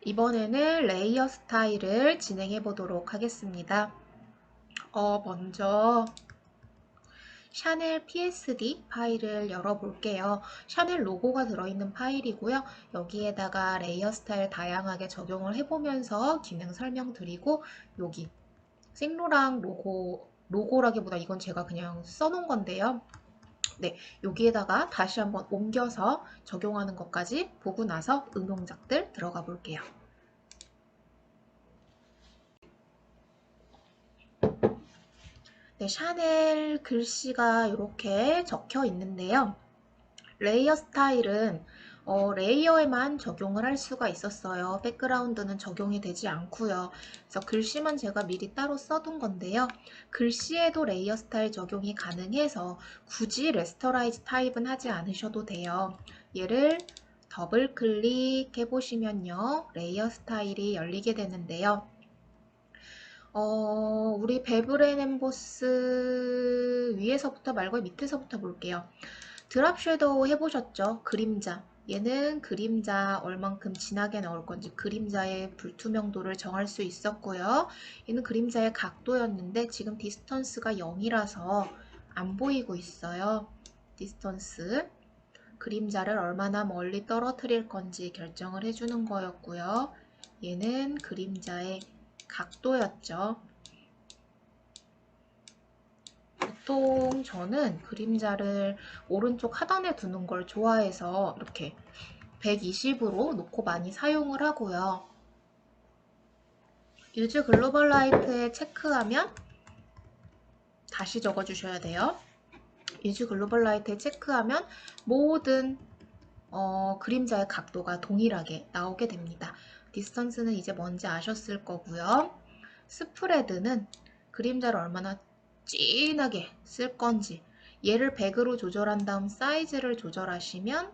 이번에는 레이어 스타일을 진행해 보도록 하겠습니다. 먼저 샤넬 PSD 파일을 열어볼게요. 샤넬 로고가 들어있는 파일이고요. 여기에다가 레이어 스타일 다양하게 적용을 해보면서 기능 설명드리고, 여기 생로랑 로고라기보다 이건 제가 그냥 써놓은 건데요. 네, 여기에다가 다시 한번 옮겨서 적용하는 것까지 보고 나서 응용작들 들어가 볼게요. 네, 샤넬 글씨가 이렇게 적혀 있는데요. 레이어 스타일은 레이어에만 적용을 할 수가 있었어요. 백그라운드는 적용이 되지 않고요. 그래서 글씨만 제가 미리 따로 써둔 건데요. 글씨에도 레이어 스타일 적용이 가능해서 굳이 레스터라이즈 타입은 하지 않으셔도 돼요. 얘를 더블 클릭해 보시면요. 레이어 스타일이 열리게 되는데요. 우리 베브렌 엠보스 위에서부터 말고 밑에서부터 볼게요. 드랍 섀도우 해보셨죠? 그림자. 얘는 그림자 얼만큼 진하게 나올 건지 그림자의 불투명도를 정할 수 있었고요. 얘는 그림자의 각도였는데 지금 디스턴스가 0이라서 안 보이고 있어요. 디스턴스. 그림자를 얼마나 멀리 떨어뜨릴 건지 결정을 해주는 거였고요. 얘는 그림자의 각도였죠. 보통 저는 그림자를 오른쪽 하단에 두는 걸 좋아해서 이렇게 120으로 놓고 많이 사용을 하고요. 유즈 글로벌 라이트에 체크하면 다시 적어주셔야 돼요. 유즈 글로벌 라이트에 체크하면 모든 그림자의 각도가 동일하게 나오게 됩니다. 디스턴스는 이제 뭔지 아셨을 거고요. 스프레드는 그림자를 얼마나 진하게 쓸 건지 얘를 100으로 조절한 다음 사이즈를 조절하시면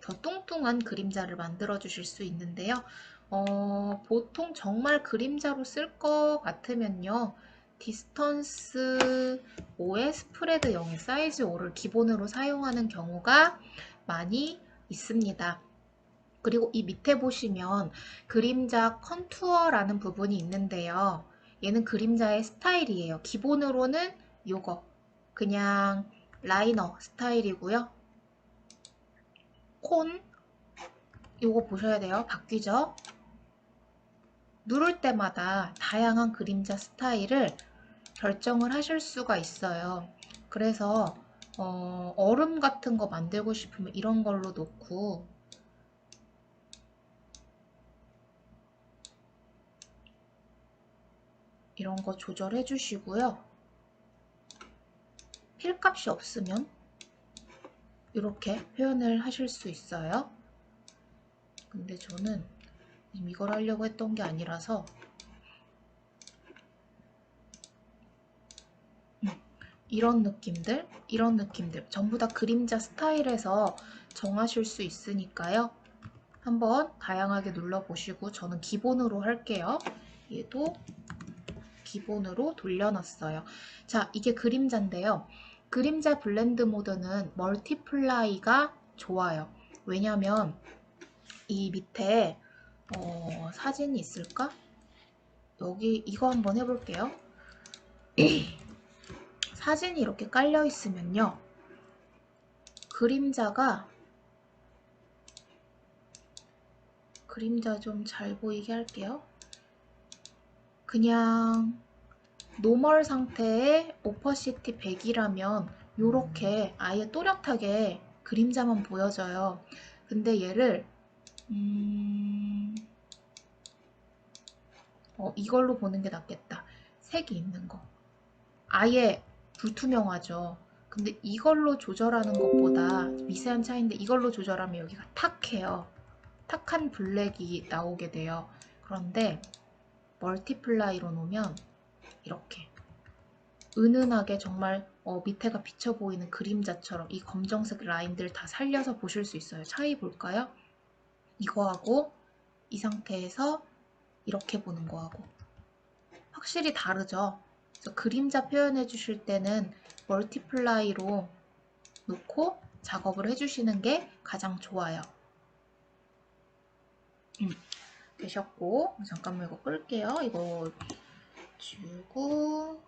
더 뚱뚱한 그림자를 만들어 주실 수 있는데요. 보통 정말 그림자로 쓸 것 같으면요. 디스턴스 5에 스프레드 0의 사이즈 5를 기본으로 사용하는 경우가 많이 있습니다. 그리고 이 밑에 보시면 그림자 컨투어라는 부분이 있는데요. 얘는 그림자의 스타일이에요. 기본으로는 요거 그냥 라이너 스타일이고요. 콘 요거 보셔야 돼요. 바뀌죠? 누를 때마다 다양한 그림자 스타일을 결정을 하실 수가 있어요. 그래서 얼음 같은 거 만들고 싶으면 이런 걸로 놓고 이런 거 조절해 주시고요. 필값이 없으면 이렇게 표현을 하실 수 있어요. 근데 저는 지금 이걸 하려고 했던 게 아니라서 이런 느낌들 전부 다 그림자 스타일에서 정하실 수 있으니까요. 한번 다양하게 눌러보시고 저는 기본으로 할게요. 얘도 기본으로 돌려놨어요. 자, 이게 그림자인데요. 그림자 블렌드 모드는 멀티플라이가 좋아요. 왜냐면 이 밑에 사진이 있을까? 여기 이거 한번 해볼게요. 사진이 이렇게 깔려 있으면요. 그림자 좀 잘 보이게 할게요. 그냥 노멀 상태의 오퍼시티 100이라면 이렇게 아예 또렷하게 그림자만 보여져요. 근데 얘를 이걸로 보는 게 낫겠다. 색이 있는 거. 아예 불투명하죠. 근데 이걸로 조절하는 것보다 미세한 차이인데 이걸로 조절하면 여기가 탁해요. 탁한 블랙이 나오게 돼요. 그런데 멀티플라이로 놓으면 이렇게 은은하게 정말 밑에가 비쳐 보이는 그림자처럼 이 검정색 라인들 다 살려서 보실 수 있어요. 차이 볼까요? 이거하고 이 상태에서 이렇게 보는 거하고 확실히 다르죠. 그래서 그림자 표현해 주실 때는 멀티플라이로 놓고 작업을 해주시는 게 가장 좋아요. 되셨고, 잠깐만 이거 끌게요. 이거 주고,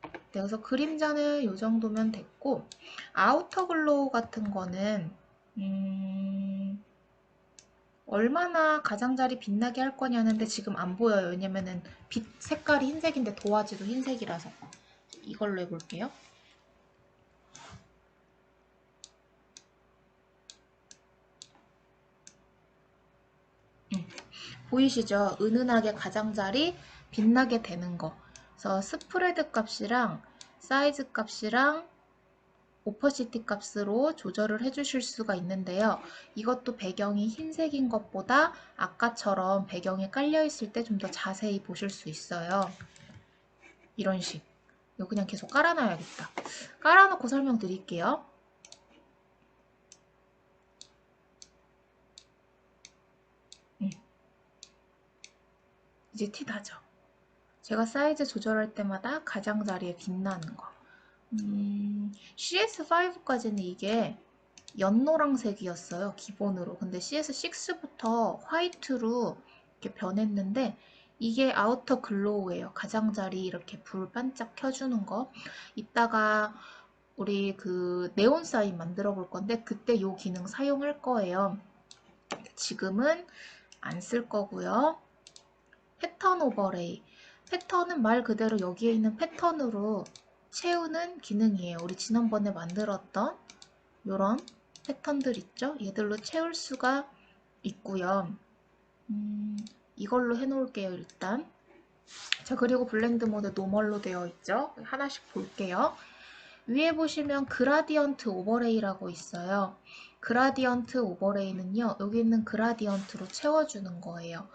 네, 그래서 그림자는 이 정도면 됐고, 아우터 글로우 같은 거는 얼마나 가장자리 빛나게 할 거냐는데 지금 안 보여요. 왜냐면은 빛 색깔이 흰색인데 도화지도 흰색이라서. 이걸로 해볼게요. 보이시죠? 은은하게 가장자리 빛나게 되는 거. 그래서 스프레드 값이랑 사이즈 값이랑 오퍼시티 값으로 조절을 해주실 수가 있는데요. 이것도 배경이 흰색인 것보다 아까처럼 배경이 깔려 있을 때 좀 더 자세히 보실 수 있어요. 이런 식. 이거 그냥 계속 깔아놔야겠다. 깔아놓고 설명드릴게요. 이제 티 나죠? 제가 사이즈 조절할 때마다 가장자리에 빛나는 거. CS5까지는 이게 연노랑색이었어요, 기본으로. 근데 CS6부터 화이트로 이렇게 변했는데 이게 아우터 글로우예요. 가장자리 이렇게 불 반짝 켜주는 거. 이따가 우리 그 네온 사인 만들어 볼 건데 그때 이 기능 사용할 거예요. 지금은 안 쓸 거고요. 패턴 오버레이. 패턴은 말 그대로 여기에 있는 패턴으로 채우는 기능이에요. 우리 지난번에 만들었던 이런 패턴들 있죠? 얘들로 채울 수가 있고요. 이걸로 해놓을게요, 일단. 자, 그리고 블렌드 모드 노멀로 되어 있죠? 하나씩 볼게요. 위에 보시면 그라디언트 오버레이라고 있어요. 그라디언트 오버레이는요, 여기 있는 그라디언트로 채워주는 거예요.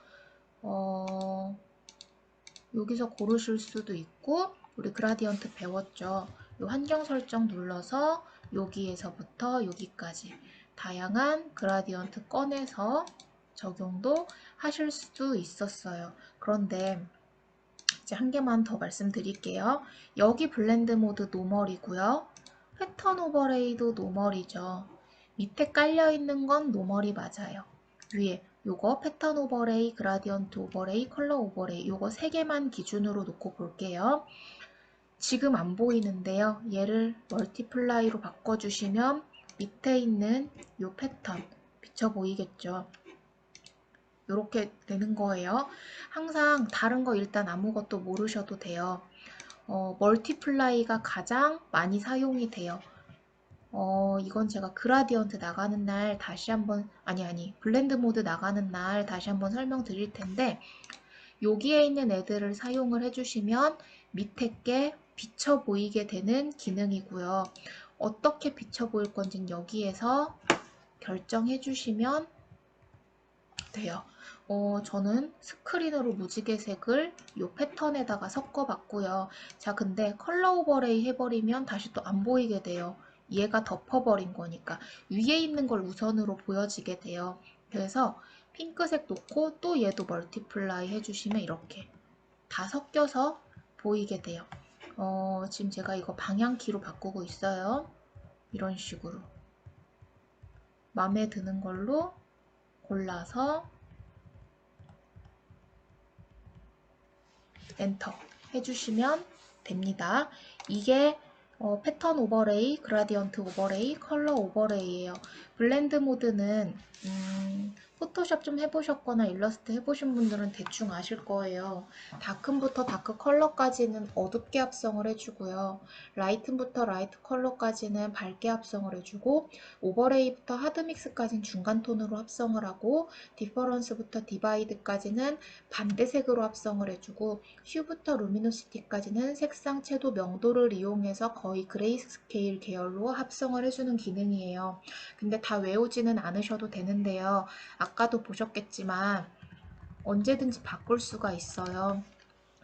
여기서 고르실 수도 있고, 우리 그라디언트 배웠죠? 이 환경 설정 눌러서 여기에서부터 여기까지 다양한 그라디언트 꺼내서 적용도 하실 수도 있었어요. 그런데 이제 한 개만 더 말씀드릴게요. 여기 블렌드 모드 노멀이고요. 패턴 오버레이도 노멀이죠. 밑에 깔려있는 건 노멀이 맞아요. 위에 요거 패턴 오버레이, 그라디언트 오버레이, 컬러 오버레이 요거 3개만 기준으로 놓고 볼게요. 지금 안 보이는데요. 얘를 멀티플라이로 바꿔주시면 밑에 있는 요 패턴 비쳐 보이겠죠. 이렇게 되는 거예요. 항상 다른 거 일단 아무것도 모르셔도 돼요. 멀티플라이가 가장 많이 사용이 돼요. 이건 제가 그라디언트 나가는 날 다시 한번, 블렌드 모드 나가는 날 다시 한번 설명드릴 텐데, 여기에 있는 애들을 사용을 해주시면 밑에 게 비쳐 보이게 되는 기능이고요. 어떻게 비쳐 보일 건지는 여기에서 결정해 주시면 돼요. 저는 스크린으로 무지개색을 이 패턴에다가 섞어봤고요. 자, 근데 컬러 오버레이 해버리면 다시 또 안 보이게 돼요. 얘가 덮어버린 거니까. 위에 있는 걸 우선으로 보여지게 돼요. 그래서 핑크색 놓고 또 얘도 멀티플라이 해주시면 이렇게 다 섞여서 보이게 돼요. 지금 제가 이거 방향키로 바꾸고 있어요. 이런 식으로. 마음에 드는 걸로 골라서 엔터 해주시면 됩니다. 이게 패턴 오버레이, 그라디언트 오버레이, 컬러 오버레이예요. 블렌드 모드는 포토샵 좀 해보셨거나 일러스트 해보신 분들은 대충 아실 거예요. 다크부터 다크 컬러까지는 어둡게 합성을 해주고요. 라이트부터 라이트 컬러까지는 밝게 합성을 해주고 오버레이부터 하드믹스까지는 중간 톤으로 합성을 하고 디퍼런스부터 디바이드까지는 반대색으로 합성을 해주고 휴부터 루미노시티까지는 색상, 채도, 명도를 이용해서 거의 그레이스케일 계열로 합성을 해주는 기능이에요. 근데 다 외우지는 않으셔도 되는데요. 아까도 보셨겠지만 언제든지 바꿀 수가 있어요.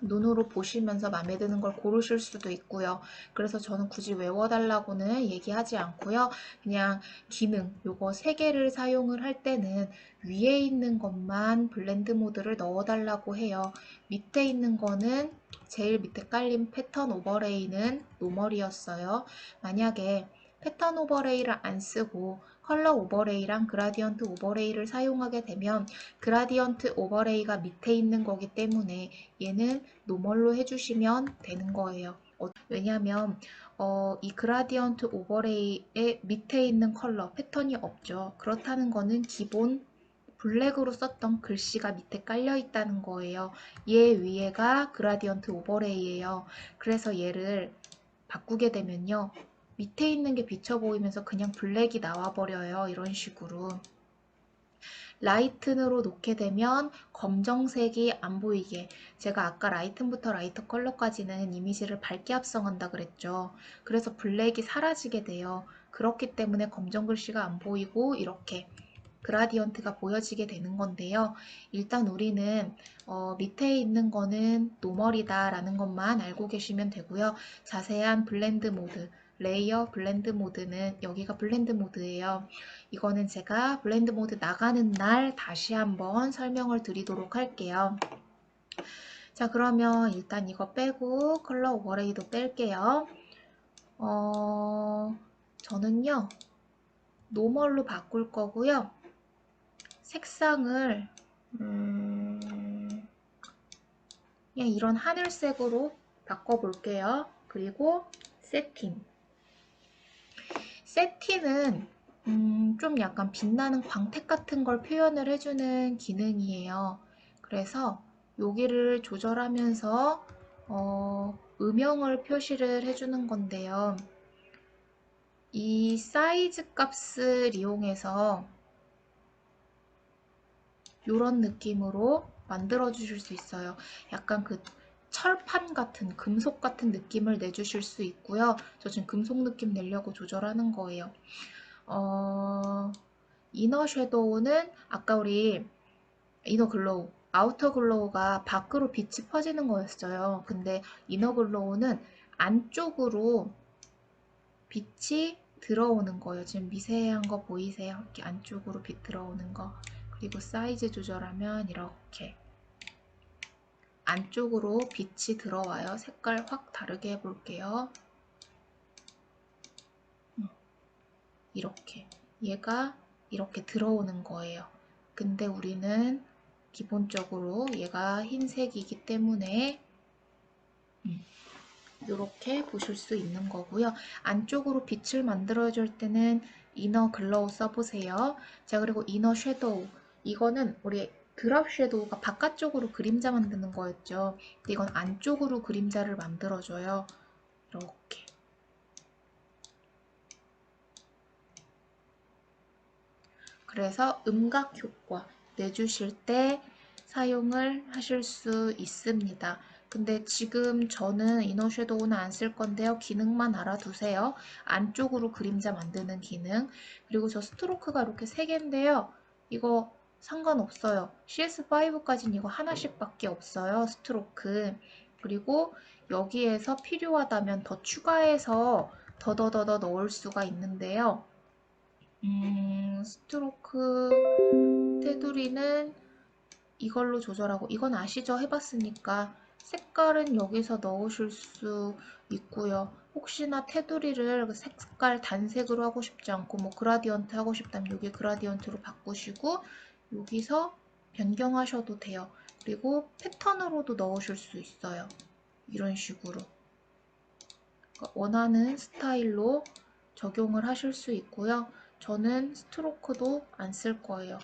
눈으로 보시면서 마음에 드는 걸 고르실 수도 있고요. 그래서 저는 굳이 외워달라고는 얘기하지 않고요. 그냥 기능, 요거 3개를 사용을 할 때는 위에 있는 것만 블렌드 모드를 넣어달라고 해요. 밑에 있는 거는 제일 밑에 깔린 패턴 오버레이는 노멀이었어요. 만약에 패턴 오버레이를 안 쓰고 컬러 오버레이랑 그라디언트 오버레이를 사용하게 되면 그라디언트 오버레이가 밑에 있는 거기 때문에 얘는 노멀로 해주시면 되는 거예요. 왜냐하면 이 그라디언트 오버레이의 밑에 있는 컬러 패턴이 없죠. 그렇다는 거는 기본 블랙으로 썼던 글씨가 밑에 깔려 있다는 거예요. 얘 위에가 그라디언트 오버레이예요. 그래서 얘를 바꾸게 되면요. 밑에 있는 게 비쳐 보이면서 그냥 블랙이 나와 버려요. 이런 식으로. 라이튼으로 놓게 되면 검정색이 안 보이게, 제가 아까 라이튼부터 라이터 컬러까지는 이미지를 밝게 합성한다 그랬죠. 그래서 블랙이 사라지게 돼요. 그렇기 때문에 검정 글씨가 안 보이고 이렇게 그라디언트가 보여지게 되는 건데요. 일단 우리는 밑에 있는 거는 노멀이다 라는 것만 알고 계시면 되고요. 자세한 블렌드 모드, 레이어 블렌드 모드는 여기가 블렌드 모드예요. 이거는 제가 블렌드 모드 나가는 날 다시 한번 설명을 드리도록 할게요. 자, 그러면 일단 이거 빼고 컬러 오버레이도 뺄게요. 저는요 노멀로 바꿀 거고요. 색상을 그냥 이런 하늘색으로 바꿔볼게요. 그리고 세팅은 좀 약간 빛나는 광택 같은 걸 표현을 해주는 기능이에요. 그래서 여기를 조절하면서 음영을 표시를 해주는 건데요. 이 사이즈 값을 이용해서 이런 느낌으로 만들어 주실 수 있어요. 약간 그 철판 같은, 금속 같은 느낌을 내주실 수 있고요. 저 지금 금속 느낌 내려고 조절하는 거예요. 이너 섀도우는 아까 우리 이너 글로우, 아우터 글로우가 밖으로 빛이 퍼지는 거였어요. 근데 이너 글로우는 안쪽으로 빛이 들어오는 거예요. 지금 미세한 거 보이세요? 이렇게 안쪽으로 빛 들어오는 거. 그리고 사이즈 조절하면 이렇게 안쪽으로 빛이 들어와요. 색깔 확 다르게 해볼게요. 이렇게 얘가 이렇게 들어오는 거예요. 근데 우리는 기본적으로 얘가 흰색이기 때문에 이렇게 보실 수 있는 거고요. 안쪽으로 빛을 만들어줄 때는 이너 글로우 써보세요. 자, 그리고 이너 섀도우, 이거는 우리 드랍 섀도우가 바깥쪽으로 그림자 만드는 거였죠. 근데 이건 안쪽으로 그림자를 만들어줘요. 이렇게. 그래서 음각 효과 내주실 때 사용을 하실 수 있습니다. 근데 지금 저는 이너 섀도우는 안 쓸 건데요. 기능만 알아두세요. 안쪽으로 그림자 만드는 기능. 그리고 저 스트로크가 이렇게 3개인데요. 이거 상관없어요. CS5까지는 이거 하나씩밖에 없어요. 스트로크. 그리고 여기에서 필요하다면 더 추가해서 더더더더 넣을 수가 있는데요. 스트로크 테두리는 이걸로 조절하고, 이건 아시죠? 해봤으니까. 색깔은 여기서 넣으실 수 있고요. 혹시나 테두리를 그 색깔 단색으로 하고 싶지 않고 뭐 그라디언트 하고 싶다면 여기 그라디언트로 바꾸시고 여기서 변경하셔도 돼요. 그리고 패턴으로도 넣으실 수 있어요. 이런 식으로 그러니까 원하는 스타일로 적용을 하실 수 있고요. 저는 스트로크도 안 쓸 거예요.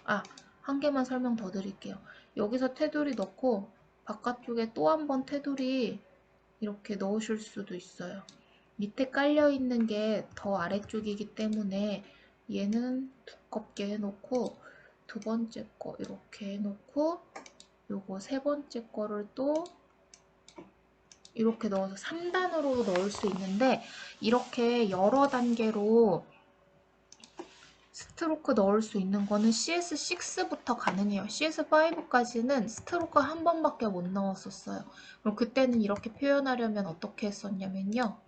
한 개만 설명 더 드릴게요. 여기서 테두리 넣고 바깥쪽에 또 한 번 테두리 이렇게 넣으실 수도 있어요. 밑에 깔려 있는 게 더 아래쪽이기 때문에 얘는 두껍게 해놓고 두 번째 거 이렇게 해놓고 요거 세 번째 거를 또 이렇게 넣어서 3단으로 넣을 수 있는데, 이렇게 여러 단계로 스트로크 넣을 수 있는 거는 CS6부터 가능해요. CS5까지는 스트로크 한 번밖에 못 넣었었어요. 그럼 그때는 이렇게 표현하려면 어떻게 했었냐면요.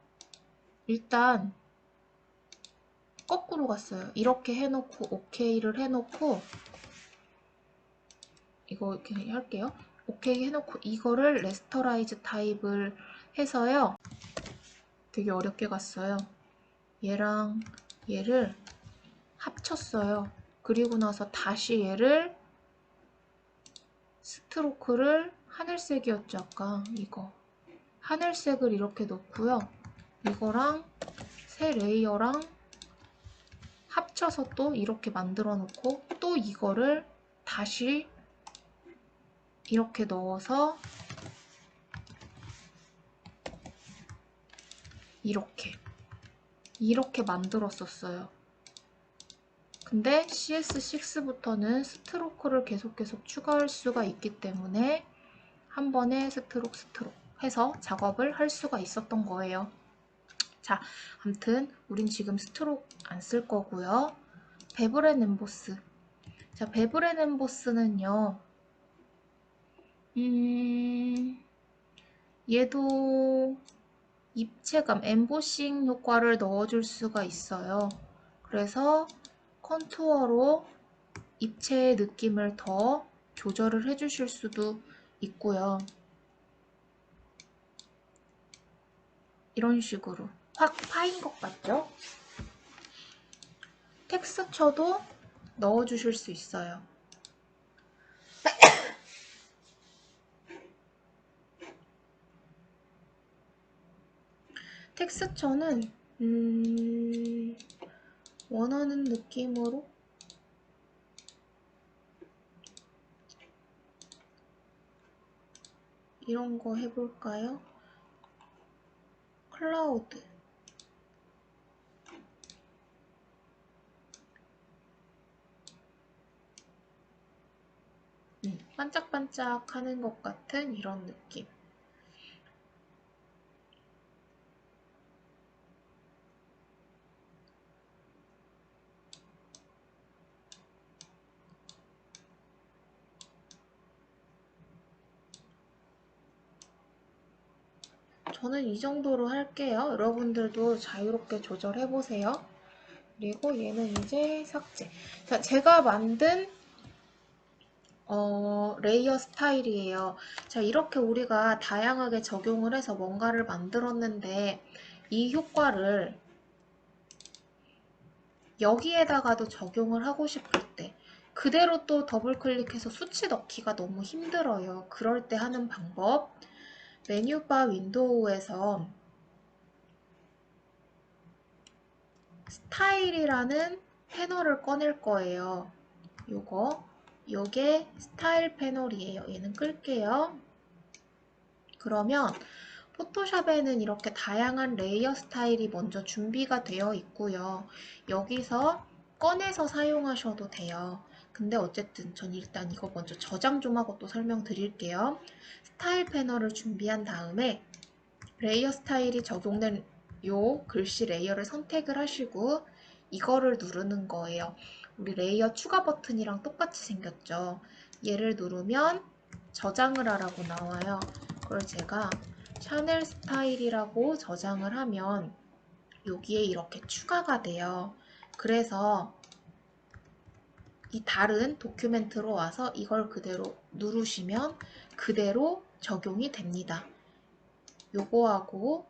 일단 거꾸로 갔어요. 이렇게 해놓고 OK를 해놓고 이거 이렇게 할게요. 오케이 해놓고 이거를 레스터라이즈 타입을 해서요. 되게 어렵게 갔어요. 얘랑 얘를 합쳤어요. 그리고 나서 다시 얘를 스트로크를 하늘색이었죠, 아까 이거. 하늘색을 이렇게 넣고요. 이거랑 새 레이어랑 합쳐서 또 이렇게 만들어 놓고 또 이거를 다시 이렇게 넣어서 이렇게 만들었었어요. 근데 CS6부터는 스트로크를 계속 추가할 수가 있기 때문에 한 번에 스트로크 해서 작업을 할 수가 있었던 거예요. 자, 아무튼 우린 지금 스트로크 안 쓸 거고요. 베브렌 엠보스. 자, 베브렌 엠보스는요. 얘도 입체감, 엠보싱 효과를 넣어줄 수가 있어요. 그래서 컨투어로 입체의 느낌을 더 조절을 해주실 수도 있고요. 이런 식으로 확 파인 것 같죠? 텍스처도 넣어주실 수 있어요. 텍스처는 원하는 느낌으로 이런 거 해볼까요? 클라우드. 반짝반짝 하는 것 같은 이런 느낌. 저는 이 정도로 할게요. 여러분들도 자유롭게 조절해보세요. 그리고 얘는 이제 삭제. 자, 제가 만든 레이어 스타일이에요. 자, 이렇게 우리가 다양하게 적용을 해서 뭔가를 만들었는데 이 효과를 여기에다가도 적용을 하고 싶을 때 그대로 또 더블 클릭해서 수치 넣기가 너무 힘들어요. 그럴 때 하는 방법, 메뉴바 윈도우에서 스타일이라는 패널을 꺼낼 거예요. 요게 스타일 패널이에요. 얘는 끌게요. 그러면 포토샵에는 이렇게 다양한 레이어 스타일이 먼저 준비가 되어 있고요. 여기서 꺼내서 사용하셔도 돼요. 근데 어쨌든 전 일단 이거 먼저 저장 좀 하고 또 설명드릴게요. 스타일 패널을 준비한 다음에 레이어 스타일이 적용된 요 글씨 레이어를 선택을 하시고 이거를 누르는 거예요. 우리 레이어 추가 버튼이랑 똑같이 생겼죠. 얘를 누르면 저장을 하라고 나와요. 그걸 제가 샤넬 스타일이라고 저장을 하면 여기에 이렇게 추가가 돼요. 그래서 이 다른 도큐멘트로 와서 이걸 그대로 누르시면 그대로 적용이 됩니다. 요거하고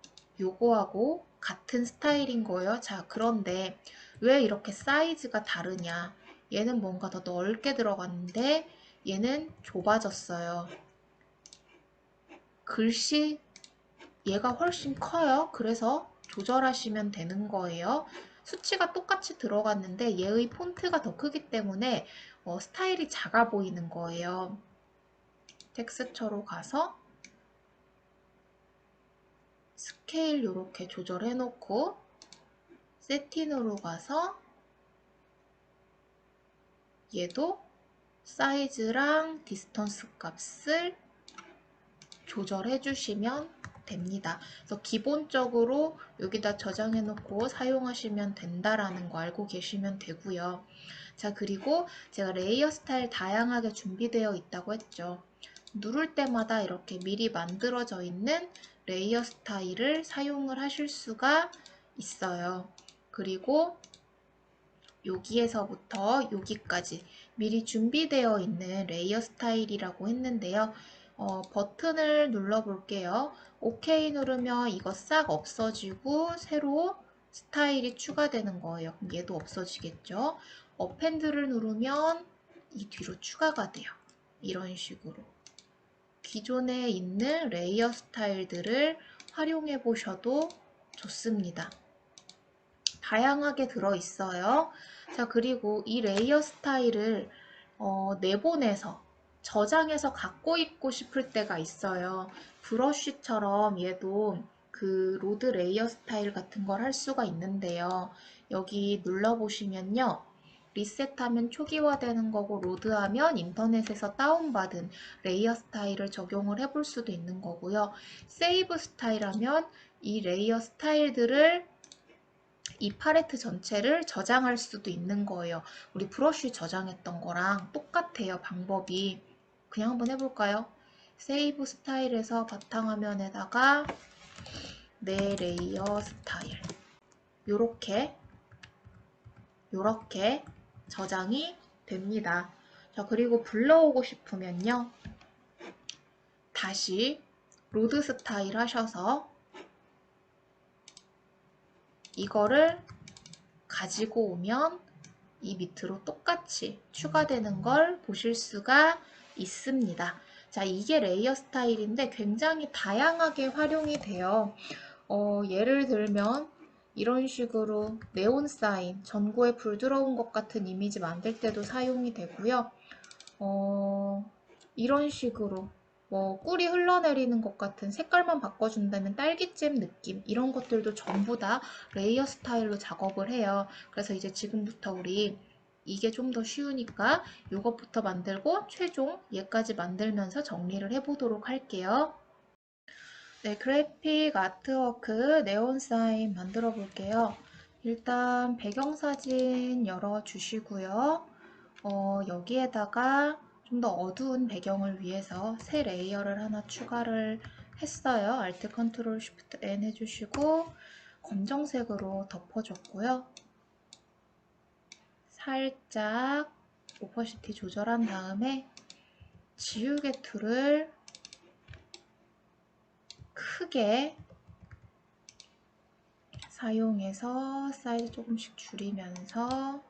같은 스타일인 거예요. 자, 그런데 왜 이렇게 사이즈가 다르냐? 얘는 뭔가 더 넓게 들어갔는데 얘는 좁아졌어요. 글씨 얘가 훨씬 커요. 그래서 조절하시면 되는 거예요. 수치가 똑같이 들어갔는데 얘의 폰트가 더 크기 때문에 스타일이 작아 보이는 거예요. 텍스처로 가서 스케일 이렇게 조절해 놓고 세팅으로 가서 얘도 사이즈랑 디스턴스 값을 조절해 주시면 됩니다. 그래서 기본적으로 여기다 저장해 놓고 사용하시면 된다라는 거 알고 계시면 되고요. 자, 그리고 제가 레이어 스타일 다양하게 준비되어 있다고 했죠. 누를 때마다 이렇게 미리 만들어져 있는 레이어 스타일을 사용을 하실 수가 있어요. 그리고 여기에서부터 여기까지 미리 준비되어 있는 레이어 스타일이라고 했는데요. 버튼을 눌러 볼게요. OK 누르면 이거 싹 없어지고 새로 스타일이 추가되는 거예요. 그럼 얘도 없어지겠죠. 어펜드를 누르면 이 뒤로 추가가 돼요. 이런 식으로. 기존에 있는 레이어 스타일들을 활용해 보셔도 좋습니다. 다양하게 들어있어요. 자, 그리고 이 레이어 스타일을 내보내서 저장해서 갖고 있고 싶을 때가 있어요. 브러쉬처럼 얘도 그 로드 레이어 스타일 같은 걸 할 수가 있는데요. 여기 눌러보시면요. 리셋하면 초기화되는 거고 로드하면 인터넷에서 다운받은 레이어 스타일을 적용을 해볼 수도 있는 거고요. 세이브 스타일 하면 이 레이어 스타일들을 이 팔레트 전체를 저장할 수도 있는 거예요. 우리 브러쉬 저장했던 거랑 똑같아요, 방법이. 그냥 한번 해볼까요? 세이브 스타일에서 바탕화면에다가 내 레이어 스타일 요렇게 저장이 됩니다. 자, 그리고 불러오고 싶으면요. 다시 로드 스타일 하셔서 이거를 가지고 오면 이 밑으로 똑같이 추가되는 걸 보실 수가 있습니다. 자, 이게 레이어 스타일인데 굉장히 다양하게 활용이 돼요. 예를 들면 이런 식으로 네온 사인, 전구에 불 들어온 것 같은 이미지 만들 때도 사용이 되고요. 이런 식으로 꿀이 흘러내리는 것 같은 색깔만 바꿔준다면 딸기잼 느낌 이런 것들도 전부 다 레이어 스타일로 작업을 해요. 그래서 이제 지금부터 우리 이게 좀 더 쉬우니까 이것부터 만들고 최종 얘까지 만들면서 정리를 해보도록 할게요. 네, 그래픽 아트워크 네온 사인 만들어 볼게요. 일단 배경사진 열어주시고요. 여기에다가 좀 더 어두운 배경을 위해서 새 레이어를 하나 추가를 했어요. Alt Ctrl Shift N 해주시고 검정색으로 덮어줬고요. 살짝 오퍼시티 조절한 다음에 지우개 툴을 크게 사용해서 사이즈 조금씩 줄이면서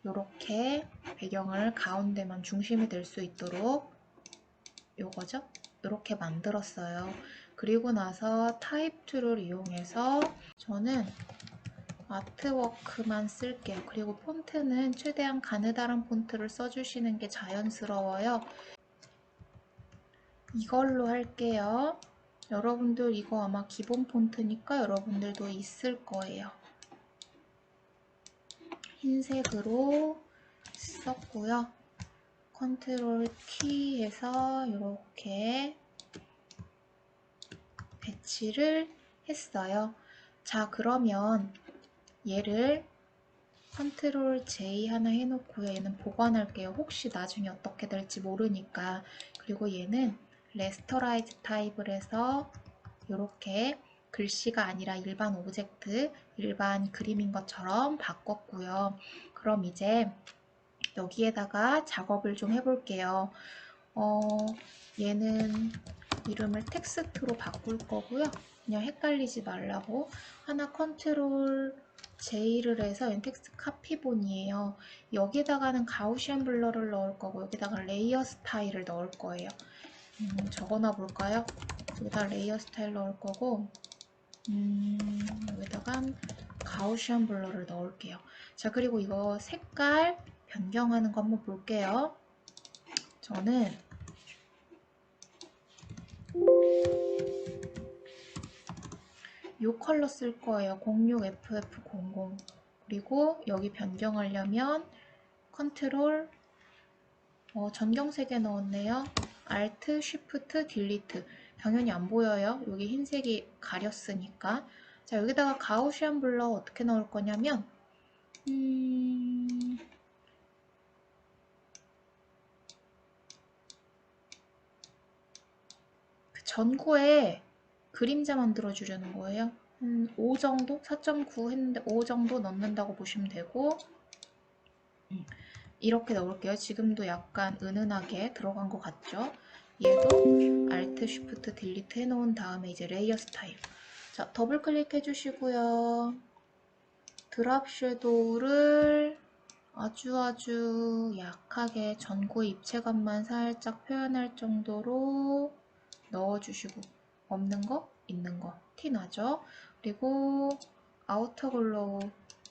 이렇게 배경을 가운데만 중심이 될 수 있도록 요거죠? 이렇게 만들었어요. 그리고 나서 타입 툴을 이용해서 저는 아트워크만 쓸게요. 그리고 폰트는 최대한 가느다란 폰트를 써주시는 게 자연스러워요. 이걸로 할게요. 여러분들 이거 아마 기본 폰트니까 여러분들도 있을 거예요. 흰색으로 썼고요. 컨트롤 T 해서 이렇게 배치를 했어요. 자, 그러면 얘를 컨트롤 J 하나 해놓고요. 얘는 보관할게요. 혹시 나중에 어떻게 될지 모르니까. 그리고 얘는 레스터라이즈 타입을 해서 이렇게 글씨가 아니라 일반 오브젝트, 일반 그림인 것처럼 바꿨고요. 그럼 이제 여기에다가 작업을 좀 해볼게요. 얘는 이름을 텍스트로 바꿀 거고요. 그냥 헷갈리지 말라고 하나 컨트롤 J를 해서 얘는 텍스트 카피본이에요. 여기다가는 가우시안 블러를 넣을 거고 여기다가 레이어 스타일을 넣을 거예요. 적어놔 볼까요? 여기다 레이어 스타일 넣을 거고 여기다가 가우시안 블러를 넣을게요. 자, 그리고 이거 색깔 변경하는 거 한번 볼게요. 저는 이 컬러 쓸 거예요. 06FF00. 그리고 여기 변경하려면 컨트롤 전경색에 넣었네요. Alt, Shift, Delete. 당연히 안 보여요. 여기 흰색이 가렸으니까. 자, 여기다가 가우시안 블러 어떻게 넣을 거냐면 그 전구에 그림자 만들어 주려는 거예요. 5 정도? 4.9 했는데 5 정도 넣는다고 보시면 되고 이렇게 넣을게요. 지금도 약간 은은하게 들어간 것 같죠? 얘도 Alt, Shift, Delete 해놓은 다음에 이제 레이어 스타일 자, 더블 클릭해 주시고요. 드랍 섀도우를 아주 약하게 전구의 입체감만 살짝 표현할 정도로 넣어주시고, 없는 거, 있는 거 티 나죠? 그리고 아우터 글로우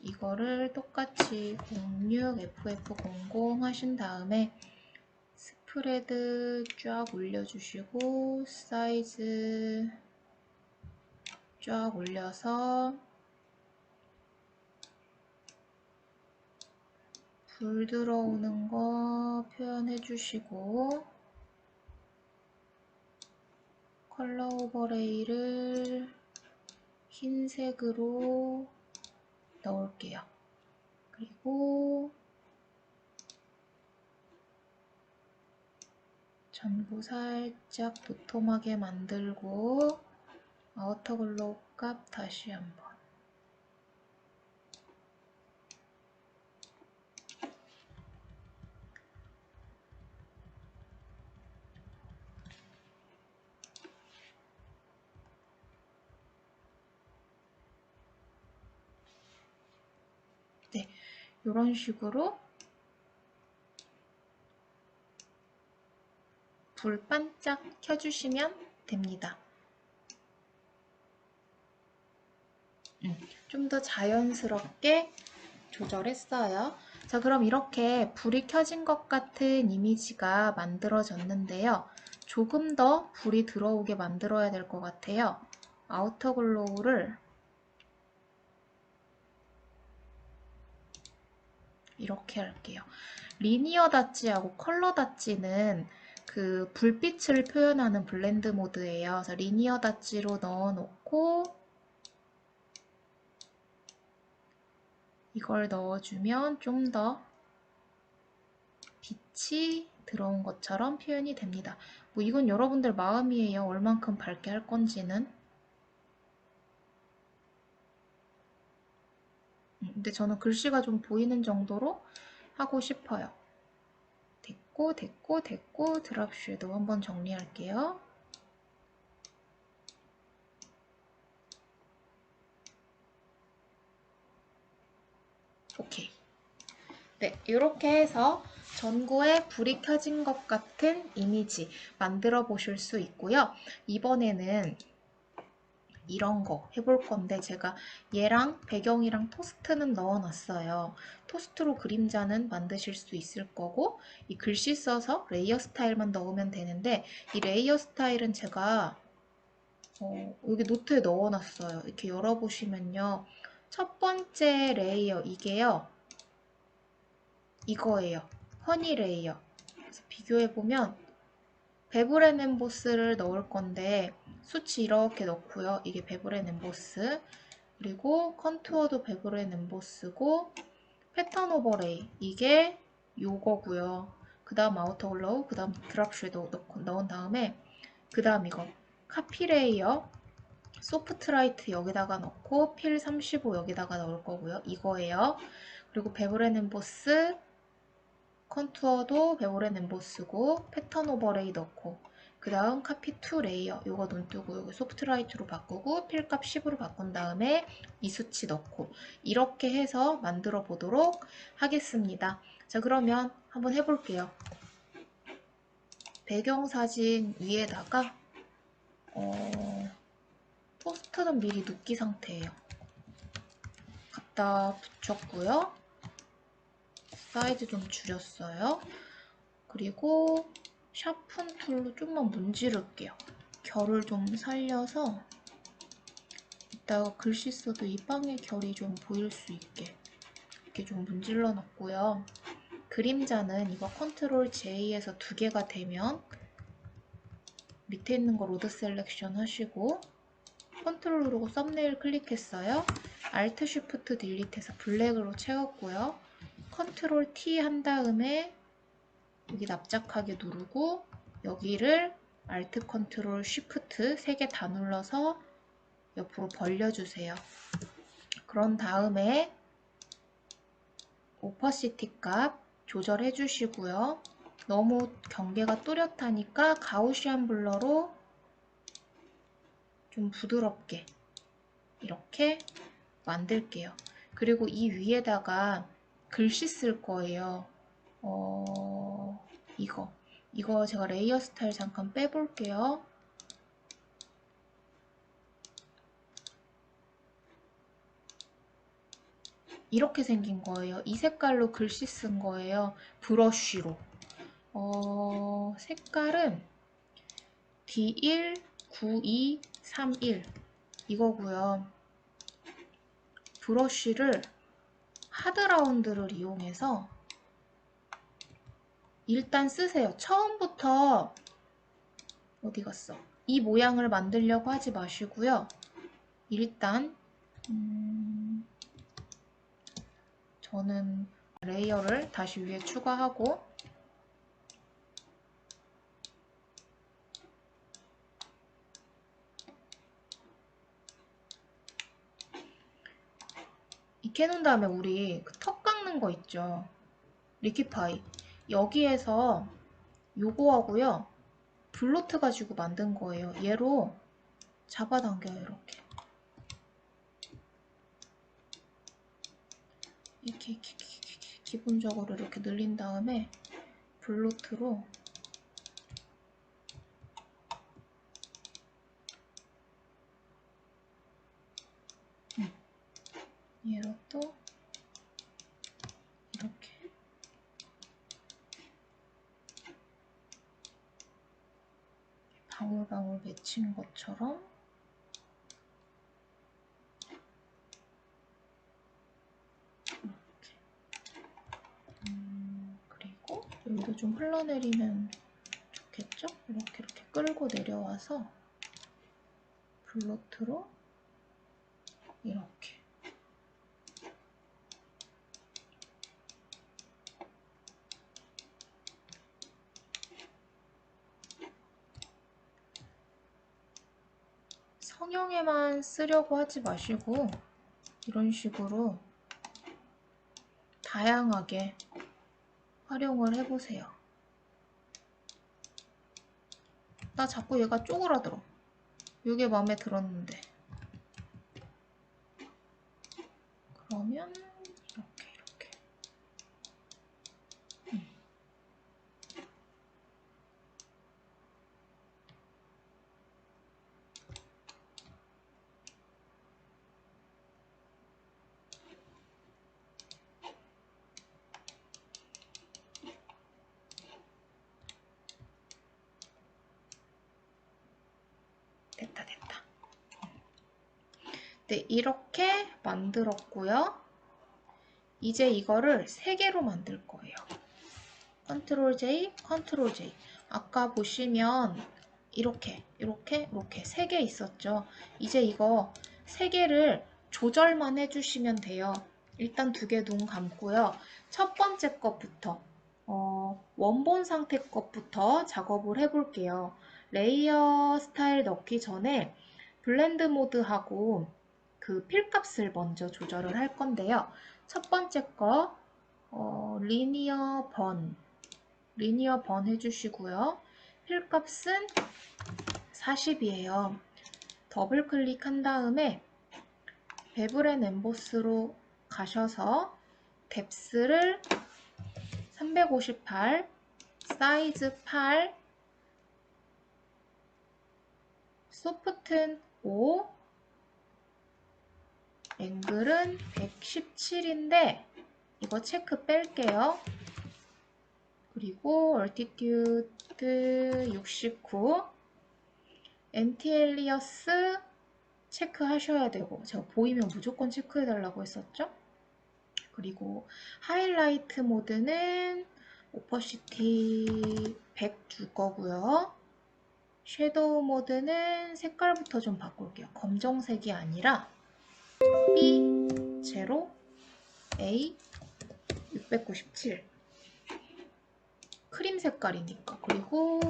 이거를 똑같이 06FF00 하신 다음에 스프레드 쫙 올려주시고 사이즈 쫙 올려서 불 들어오는 거 표현해 주시고 컬러 오버레이를 흰색으로 넣을게요. 그리고 전부 살짝 도톰하게 만들고 아우터 글로우 값 다시 한번. 네, 이런 식으로 불 반짝 켜주시면 됩니다. 좀 더 자연스럽게 조절했어요. 자, 그럼 이렇게 불이 켜진 것 같은 이미지가 만들어졌는데요. 조금 더 불이 들어오게 만들어야 될 것 같아요. 아우터 글로우를 이렇게 할게요. 리니어 다찌하고 컬러 다찌는 그 불빛을 표현하는 블렌드 모드예요. 그래서 리니어 다찌로 넣어놓고 이걸 넣어주면 좀 더 빛이 들어온 것처럼 표현이 됩니다. 뭐 이건 여러분들 마음이에요. 얼만큼 밝게 할 건지는. 근데 저는 글씨가 좀 보이는 정도로 하고 싶어요. 됐고 드랍 섀도우 한번 정리할게요. 오케이. 네, 이렇게 해서 전구에 불이 켜진 것 같은 이미지 만들어 보실 수 있고요. 이번에는 이런 거 해볼 건데 제가 얘랑 배경이랑 토스트는 넣어놨어요. 토스트로 그림자는 만드실 수 있을 거고 이 글씨 써서 레이어 스타일만 넣으면 되는데 이 레이어 스타일은 제가 여기 노트에 넣어놨어요. 이렇게 열어보시면요. 첫 번째 레이어 이게요. 이거예요. 허니 레이어. 그래서 비교해보면 베브렌 엠보스를 넣을 건데 수치 이렇게 넣고요. 이게 베브렌 엠보스. 그리고 컨투어도 베브렌 엠보스고 패턴 오버레이 이게 요거고요. 그 다음 아우터 글로우, 그 다음 드랍 섀도우 넣은 다음에 그 다음 이거 카피 레이어 소프트 라이트 여기다가 넣고 필 35 여기다가 넣을 거고요. 이거예요. 그리고 베브렌 엠보스 컨투어도 베브렌 엠보스고 패턴 오버레이 넣고 그 다음 카피 2 레이어 요거 눈 뜨고 여기 소프트 라이트로 바꾸고 필값 10으로 바꾼 다음에 이 수치 넣고 이렇게 해서 만들어 보도록 하겠습니다. 자, 그러면 한번 해볼게요. 배경사진 위에다가 포스트는 미리 눕기 상태예요. 갖다 붙였고요. 사이즈 좀 줄였어요. 그리고 샤픈 툴로 좀만 문지를게요. 결을 좀 살려서 이따가 글씨 써도 이 빵의 결이 좀 보일 수 있게 이렇게 좀 문질러 놨고요. 그림자는 이거 컨트롤 J에서 2개가 되면 밑에 있는 거 로드 셀렉션 하시고 컨트롤 누르고 썸네일 클릭했어요. 알트 쉬프트 딜리트해서 블랙으로 채웠고요. 컨트롤 T 한 다음에 여기 납작하게 누르고 여기를 알트 컨트롤 쉬프트 3개 다 눌러서 옆으로 벌려주세요. 그런 다음에 오퍼시티 값 조절해 주시고요. 너무 경계가 또렷하니까 가우시안 블러로 좀 부드럽게 이렇게 만들게요. 그리고 이 위에다가 글씨 쓸 거예요. 이거 제가 레이어 스타일 잠깐 빼볼게요. 이렇게 생긴 거예요. 이 색깔로 글씨 쓴 거예요. 브러쉬로. 색깔은 D19231 이거고요. 브러쉬를 하드라운드를 이용해서 일단 쓰세요. 처음부터 어디 갔어? 이 모양을 만들려고 하지 마시고요. 일단 저는 레이어를 다시 위에 추가하고 이렇게 해놓은 다음에 우리 그 턱 깎는 거 있죠? 리퀴파이. 여기에서 요거 하고요. 블로트 가지고 만든 거예요. 얘로 잡아당겨요. 이렇게. 이렇게 기본적으로 이렇게 늘린 다음에 블로트로 얘로 또 이렇게 방울방울 맺힌 것처럼 이렇게. 그리고 여기도 좀 흘러내리면 좋겠죠? 이렇게 끌고 내려와서 블로트로 이렇게. 성형에만 쓰려고 하지 마시고 이런 식으로 다양하게 활용을 해보세요. 나 자꾸 얘가 쪼그라들어. 이게 마음에 들었는데. 그러면 이렇게. 됐다. 네, 이렇게 만들었고요. 이제 이거를 3개로 만들 거예요. 컨트롤 J, 컨트롤 J. 아까 보시면 이렇게 3개 있었죠. 이제 이거 3개를 조절만 해주시면 돼요. 일단 2개 눈 감고요. 첫 번째 것부터 원본 상태 것부터 작업을 해볼게요. 레이어 스타일 넣기 전에 블렌드 모드하고 그 필값을 먼저 조절을 할 건데요. 첫 번째 거 리니어 번 해주시고요. 필값은 40이에요. 더블 클릭한 다음에 베블 앤 엠보스로 가셔서 뎁스를 358, 사이즈 8, 소프트는 5, 앵글은 117인데 이거 체크 뺄게요. 그리고 얼티튜드 69, 엔티엘리어스 체크하셔야 되고 제가 보이면 무조건 체크해달라고 했었죠. 그리고 하이라이트 모드는 오퍼시티 100 줄 거고요. 섀도우 모드는 색깔부터 좀 바꿀게요. 검정색이 아니라 B0A 697 크림 색깔이니까. 그리고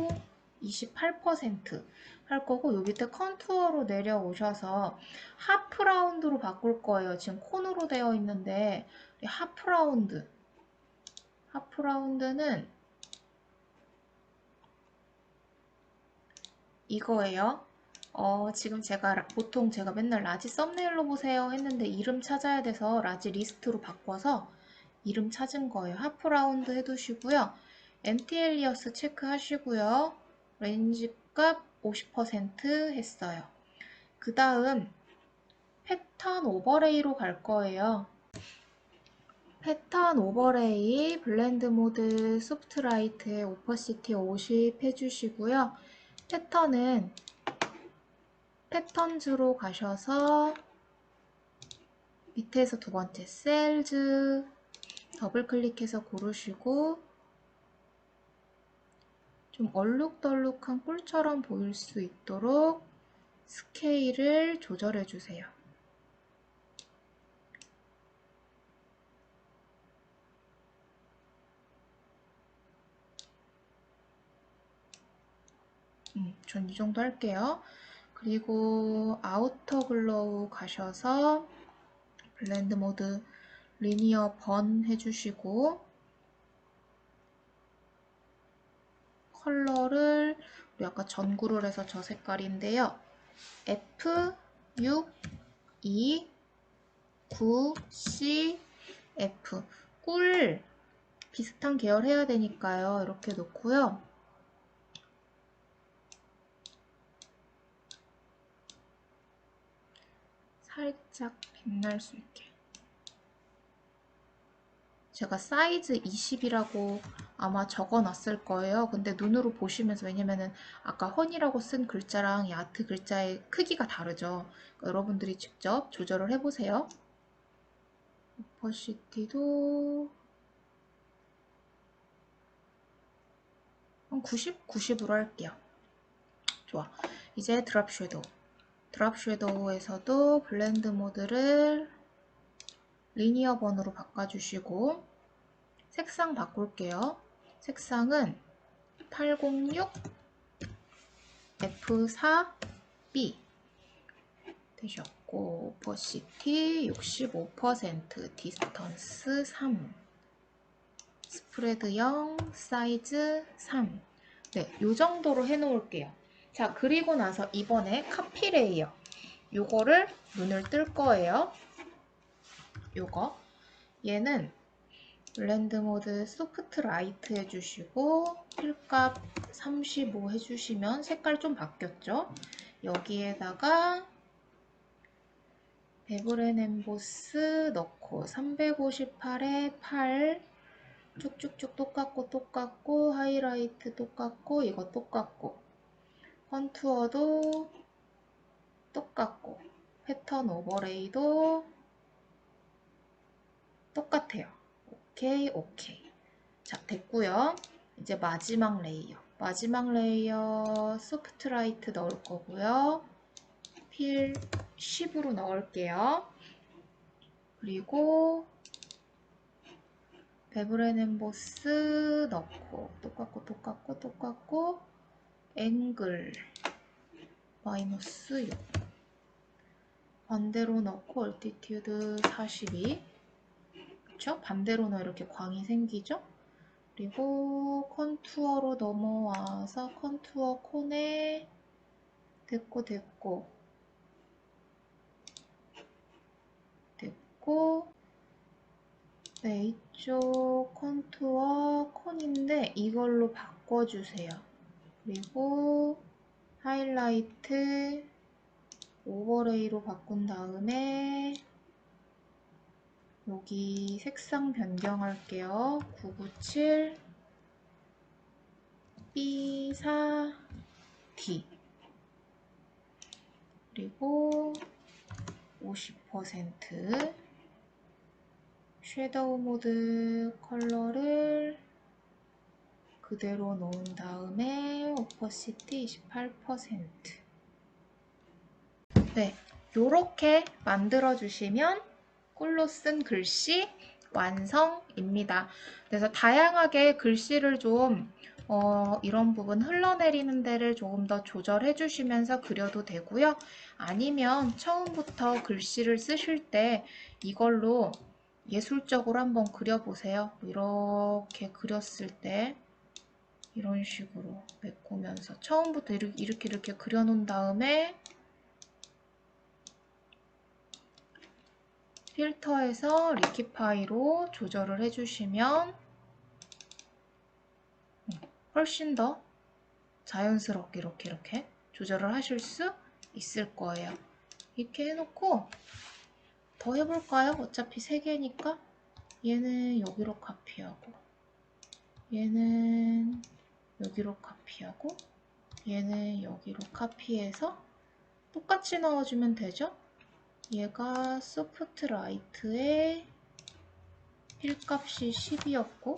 28% 할 거고 요 밑에 컨투어로 내려오셔서 하프 라운드로 바꿀 거예요. 지금 콘으로 되어 있는데 하프 라운드는 이거예요. 지금 보통 제가 맨날 라지 썸네일로 보세요 했는데 이름 찾아야 돼서 라지 리스트로 바꿔서 이름 찾은 거예요. 하프 라운드 해두시고요. MT 엘리어스 체크하시고요. 렌즈 값 50% 했어요. 그 다음 패턴 오버레이로 갈 거예요. 패턴 오버레이 블렌드 모드 소프트 라이트에 오퍼시티 50 해주시고요. 패턴은 패턴즈로 가셔서 밑에서 두 번째 셀즈 더블 클릭해서 고르시고 좀 얼룩덜룩한 꿀처럼 보일 수 있도록 스케일을 조절해 주세요. 전 이 정도 할게요. 그리고 아우터 글로우 가셔서 블렌드 모드 리니어 번 해주시고 컬러를 우리 아까 전구를 해서 저 색깔인데요. F6, 2, 9, C, F 꿀 비슷한 계열 해야 되니까요. 이렇게 놓고요. 살짝 빛날 수 있게. 제가 사이즈 20이라고 아마 적어놨을 거예요. 근데 눈으로 보시면서 왜냐면은 아까 헌이라고 쓴 글자랑 이 아트 글자의 크기가 다르죠. 그러니까 여러분들이 직접 조절을 해보세요. 오퍼시티도 한 90? 90으로 할게요. 좋아. 이제 드랍 섀도우. 드랍 섀도우에서도 블렌드 모드를 리니어 번으로 바꿔주시고 색상 바꿀게요. 색상은 806 F4B 되셨고 오퍼시티 65% 디스턴스 3 스프레드 0 사이즈 3 네, 요 정도로 해놓을게요. 자, 그리고 나서 이번에 카피 레이어 요거를 눈을 뜰 거예요. 요거 얘는 블렌드 모드 소프트 라이트 해주시고 필값 35 해주시면 색깔 좀 바뀌었죠? 여기에다가 베브렌 엠보스 넣고 358에 8 쭉쭉쭉 똑같고 하이라이트 똑같고 이거 똑같고 컨투어도 똑같고 패턴 오버레이도 똑같아요. 오케이. 자, 됐고요. 이제 마지막 레이어 소프트 라이트 넣을 거고요. 필 10으로 넣을게요. 그리고 베브렌 엠보스 넣고 똑같고 앵글 마이너스 6 반대로 넣고 얼티튜드 42 그쵸? 반대로 넣어 이렇게 광이 생기죠? 그리고 컨투어로 넘어와서 컨투어 콘에 됐고 네, 이쪽 컨투어 콘인데 이걸로 바꿔주세요. 그리고 하이라이트 오버레이로 바꾼 다음에 여기 색상 변경할게요. 997 B4D 그리고 50% 섀도우 모드 컬러를 그대로 놓은 다음에 오퍼시티 28% 네, 요렇게 만들어 주시면 꿀로 쓴 글씨 완성입니다. 그래서 다양하게 글씨를 좀 이런 부분 흘러내리는 데를 조금 더 조절해 주시면서 그려도 되고요. 아니면 처음부터 글씨를 쓰실 때 이걸로 예술적으로 한번 그려보세요. 이렇게 그렸을 때 이런 식으로 메꾸면서 처음부터 이렇게 그려놓은 다음에 필터에서 리키파이로 조절을 해주시면 훨씬 더 자연스럽게 이렇게 조절을 하실 수 있을 거예요. 이렇게 해놓고 더 해볼까요? 어차피 3개니까 얘는 여기로 카피하고 얘는 여기로 카피하고 얘는 여기로 카피해서 똑같이 넣어주면 되죠? 얘가 소프트 라이트의 필값이 10이었고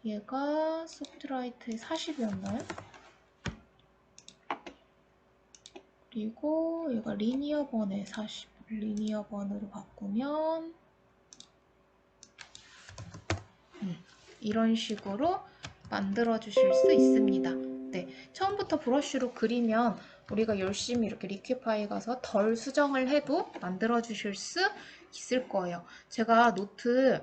얘가 소프트 라이트의 40이었나요? 그리고 얘가 리니어 번의 40, 리니어 번으로 바꾸면 이런 식으로 만들어 주실 수 있습니다. 네, 처음부터 브러쉬로 그리면 우리가 열심히 이렇게 리퀴파이 가서 덜 수정을 해도 만들어 주실 수 있을 거예요. 제가 노트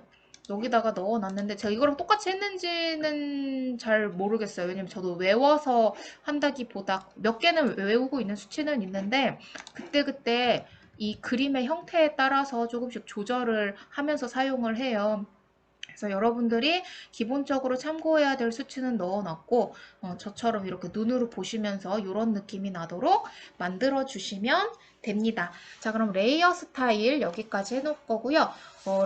여기다가 넣어놨는데 제가 이거랑 똑같이 했는지는 잘 모르겠어요. 왜냐면 저도 외워서 한다기보다 몇 개는 외우고 있는 수치는 있는데 그때그때 이 그림의 형태에 따라서 조금씩 조절을 하면서 사용을 해요. 그래서 여러분들이 기본적으로 참고해야 될 수치는 넣어놨고 저처럼 이렇게 눈으로 보시면서 이런 느낌이 나도록 만들어 주시면 됩니다. 자, 그럼 레이어 스타일 여기까지 해놓을 거고요.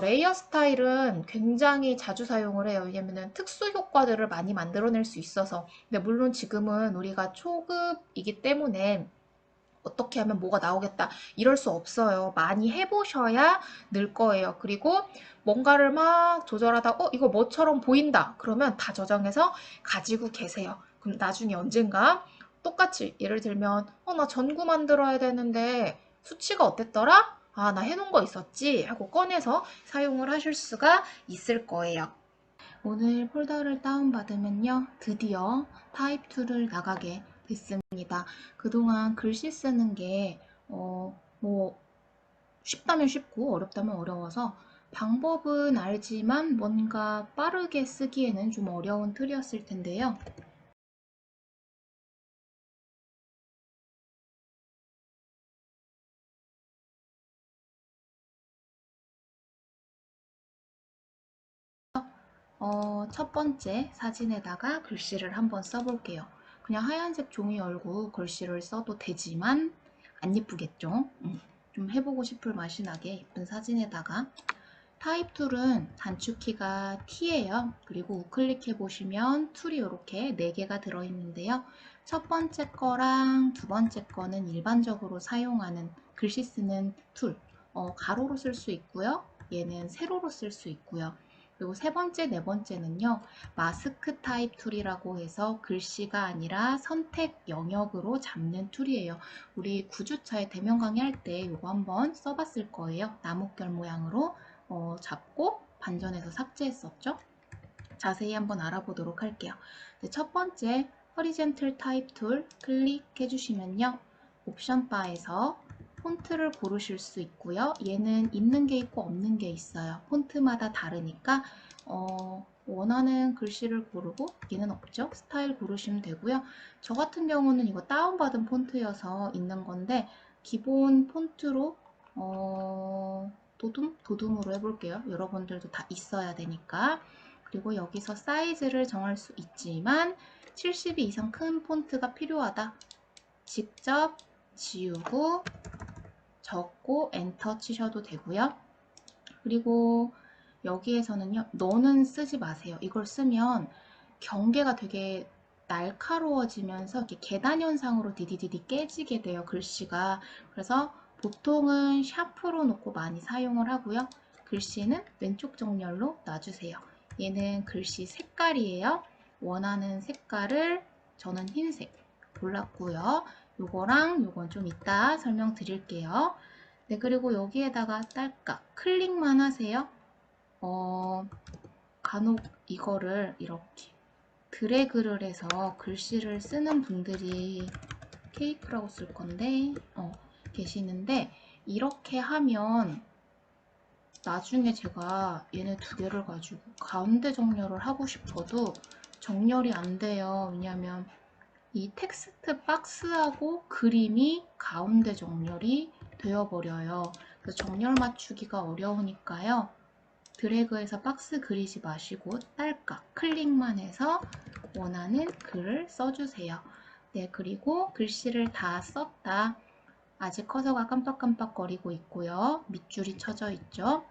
레이어 스타일은 굉장히 자주 사용을 해요. 왜냐면 특수 효과들을 많이 만들어낼 수 있어서. 근데 물론 지금은 우리가 초급이기 때문에 어떻게 하면 뭐가 나오겠다 이럴 수 없어요. 많이 해보셔야 늘 거예요. 그리고 뭔가를 막 조절하다 이거 뭐처럼 보인다 그러면 다 저장해서 가지고 계세요. 그럼 나중에 언젠가 똑같이 예를 들면 나 전구 만들어야 되는데 수치가 어땠더라? 아, 나 해놓은 거 있었지 하고 꺼내서 사용을 하실 수가 있을 거예요. 오늘 폴더를 다운받으면요, 드디어 타입 2를 나가게 됐습니다. 그동안 글씨 쓰는 게 뭐 쉽다면 쉽고 어렵다면 어려워서 방법은 알지만 뭔가 빠르게 쓰기에는 좀 어려운 툴이었을 텐데요. 첫 번째 사진에다가 글씨를 한번 써볼게요. 그냥 하얀색 종이 열고 글씨를 써도 되지만 안 예쁘겠죠? 좀 해보고 싶을 맛이 나게 예쁜 사진에다가 타입 툴은 단축키가 T예요. 그리고 우클릭해 보시면 툴이 이렇게 4개가 들어있는데요. 첫 번째 거랑 두 번째 거는 일반적으로 사용하는 글씨 쓰는 툴, 가로로 쓸 수 있고요. 얘는 세로로 쓸 수 있고요. 그리고 세 번째, 네 번째는요, 마스크 타입 툴이라고 해서 글씨가 아니라 선택 영역으로 잡는 툴이에요. 우리 9주차에 대면 강의할 때 이거 한번 써봤을 거예요. 나뭇결 모양으로 잡고 반전해서 삭제했었죠. 자세히 한번 알아보도록 할게요. 네, 첫 번째 허리젠틀 타입 툴 클릭해 주시면요. 옵션 바에서 폰트를 고르실 수 있고요. 얘는 있는 게 있고 없는 게 있어요. 폰트마다 다르니까 원하는 글씨를 고르고 얘는 없죠. 스타일 고르시면 되고요. 저 같은 경우는 이거 다운받은 폰트여서 있는 건데 기본 폰트로 도둠으로 해볼게요. 여러분들도 다 있어야 되니까. 그리고 여기서 사이즈를 정할 수 있지만 70이 이상 큰 폰트가 필요하다. 직접 지우고 적고 엔터 치셔도 되고요. 그리고 여기에서는요, 너는 쓰지 마세요. 이걸 쓰면 경계가 되게 날카로워지면서 이렇게 계단 현상으로 디디디디 깨지게 돼요, 글씨가. 그래서 보통은 샤프로 놓고 많이 사용을 하고요. 글씨는 왼쪽 정렬로 놔주세요. 얘는 글씨 색깔이에요. 원하는 색깔을 저는 흰색 골랐고요. 요거랑 요건 좀 이따 설명드릴게요. 네, 그리고 여기에다가 딸깍 클릭만 하세요. 간혹 이거를 이렇게 드래그를 해서 글씨를 쓰는 분들이 케이크라고 쓸 건데 계시는데 이렇게 하면 나중에 제가 얘네 두 개를 가지고 가운데 정렬을 하고 싶어도 정렬이 안 돼요. 왜냐면 이 텍스트 박스하고 그림이 가운데 정렬이 되어버려요. 그래서 정렬 맞추기가 어려우니까요. 드래그해서 박스 그리지 마시고 딸깍 클릭만 해서 원하는 글을 써주세요. 네, 그리고 글씨를 다 썼다. 아직 커서가 깜빡깜빡거리고 있고요. 밑줄이 쳐져 있죠.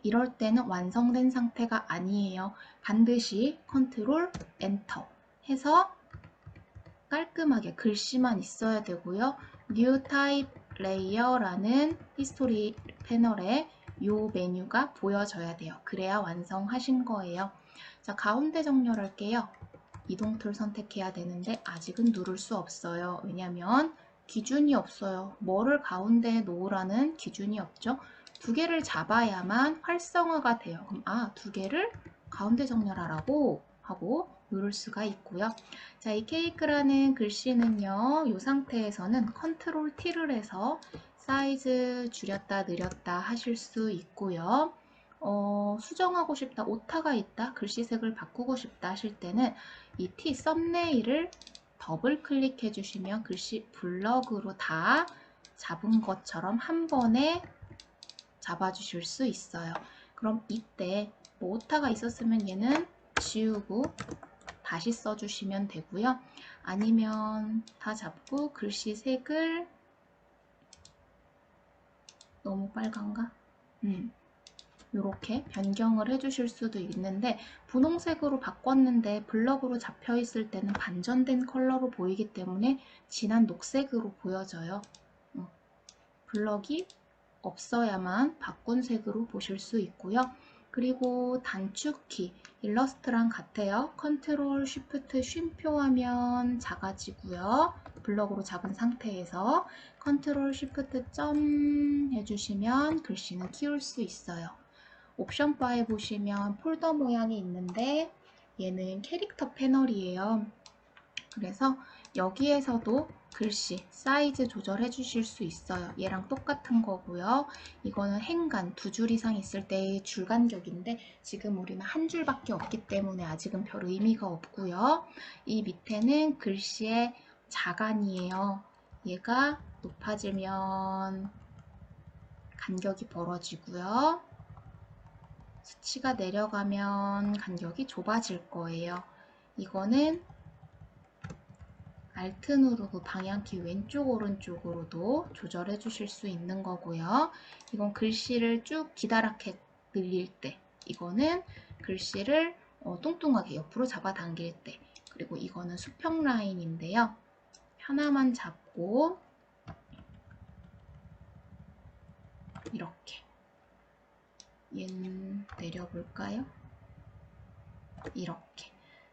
이럴 때는 완성된 상태가 아니에요. 반드시 컨트롤 엔터 해서 깔끔하게 글씨만 있어야 되고요. New Type Layer라는 히스토리 패널에 이 메뉴가 보여져야 돼요. 그래야 완성하신 거예요. 자, 가운데 정렬할게요. 이동 툴 선택해야 되는데 아직은 누를 수 없어요. 왜냐면 기준이 없어요. 뭐를 가운데에 놓으라는 기준이 없죠. 두 개를 잡아야만 활성화가 돼요. 그럼 두 개를 가운데 정렬하라고 하고 누를 수가 있고요. 자, 이 케이크라는 글씨는요. 이 상태에서는 컨트롤 T를 해서 사이즈 줄였다 늘렸다 하실 수 있고요. 수정하고 싶다, 오타가 있다, 글씨색을 바꾸고 싶다 하실 때는 이 T 썸네일을 더블 클릭해 주시면 글씨 블럭으로 다 잡은 것처럼 한 번에 잡아 주실 수 있어요. 그럼 이때 뭐 오타가 있었으면 얘는 지우고 다시 써주시면 되고요. 아니면 다 잡고 글씨 색을 너무 빨간가? 이렇게 변경을 해주실 수도 있는데 분홍색으로 바꿨는데 블럭으로 잡혀 있을 때는 반전된 컬러로 보이기 때문에 진한 녹색으로 보여져요. 블럭이 없어야만 바꾼 색으로 보실 수 있고요. 그리고 단축키 일러스트랑 같아요. 컨트롤 쉬프트 쉼표하면 작아지고요. 블럭으로 잡은 상태에서 컨트롤 쉬프트 점 해주시면 글씨는 키울 수 있어요. 옵션 바에 보시면 폴더 모양이 있는데 얘는 캐릭터 패널이에요. 그래서 여기에서도 글씨 사이즈 조절해 주실 수 있어요. 얘랑 똑같은 거고요. 이거는 행간 2줄 이상 있을 때의 줄 간격인데 지금 우리는 한 줄밖에 없기 때문에 아직은 별 의미가 없고요. 이 밑에는 글씨의 자간이에요. 얘가 높아지면 간격이 벌어지고요. 수치가 내려가면 간격이 좁아질 거예요. 이거는 Alt 누르고 방향키 왼쪽 오른쪽으로도 조절해 주실 수 있는 거고요. 이건 글씨를 쭉 기다랗게 늘릴 때, 이거는 글씨를 뚱뚱하게 옆으로 잡아당길 때, 그리고 이거는 수평 라인인데요. 하나만 잡고 이렇게 얘는 내려볼까요? 이렇게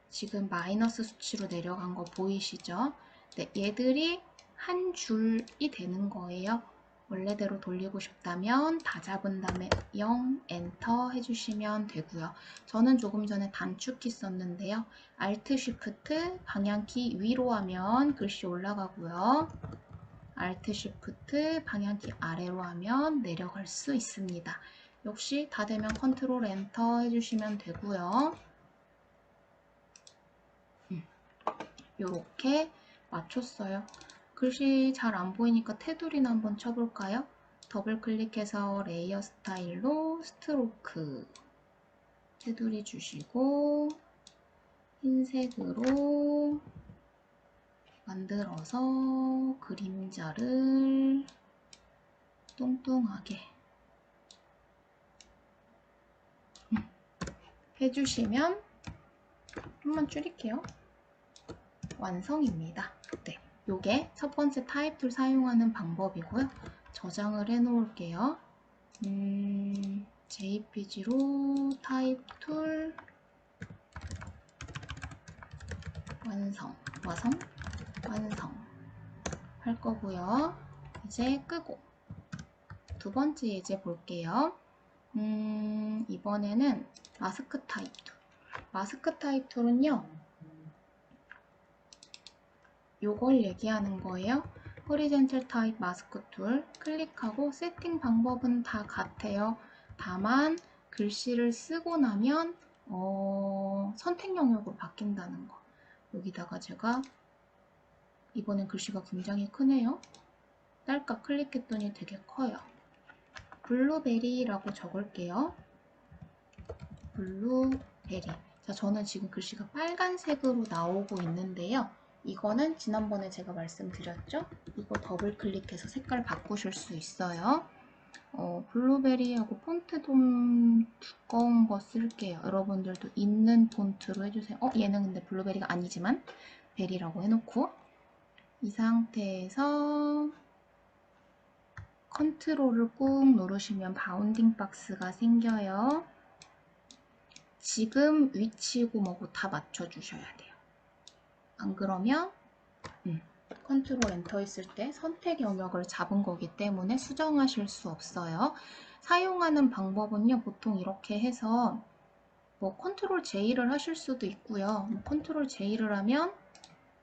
지금 마이너스 수치로 내려간 거 보이시죠? 네, 얘들이 한 줄이 되는 거예요. 원래대로 돌리고 싶다면 다 잡은 다음에 0 엔터 해주시면 되고요. 저는 조금 전에 단축키 썼는데요. Alt Shift 방향키 위로 하면 글씨 올라가고요. Alt Shift 방향키 아래로 하면 내려갈 수 있습니다. 역시 다 되면 컨트롤 엔터 해주시면 되고요. 이렇게 맞췄어요. 글씨 잘 안 보이니까 테두리나 한번 쳐볼까요? 더블 클릭해서 레이어 스타일로 스트로크 테두리 주시고 흰색으로 만들어서 그림자를 뚱뚱하게 해주시면 한번 줄일게요. 완성입니다. 네, 요게 첫 번째 타입 툴 사용하는 방법이고요. 저장을 해 놓을게요. JPG로 타입 툴 완성 할 거고요. 이제 끄고 두 번째 예제 볼게요. 이번에는 마스크 타입 툴. 마스크 타입 툴은요. 요걸 얘기하는 거예요. 호리젠탈 타입 마스크 툴 클릭하고 세팅 방법은 다 같아요. 다만 글씨를 쓰고 나면 선택 영역으로 바뀐다는 거. 여기다가 제가 이번엔 글씨가 굉장히 크네요. 딸깍 클릭했더니 되게 커요. 블루베리라고 적을게요. 블루베리. 자, 저는 지금 글씨가 빨간색으로 나오고 있는데요. 이거는 지난번에 제가 말씀드렸죠? 이거 더블 클릭해서 색깔 바꾸실 수 있어요. 블루베리하고 폰트 좀 두꺼운 거 쓸게요. 여러분들도 있는 폰트로 해주세요. 얘는 근데 블루베리가 아니지만 베리라고 해놓고 이 상태에서 컨트롤을 꾹 누르시면 바운딩 박스가 생겨요. 지금 위치고 뭐고 다 맞춰주셔야 돼요. 안 그러면 컨트롤 엔터 했을 때 선택 영역을 잡은 거기 때문에 수정하실 수 없어요. 사용하는 방법은요, 보통 이렇게 해서 뭐 컨트롤 J를 하실 수도 있고요. 컨트롤 J를 하면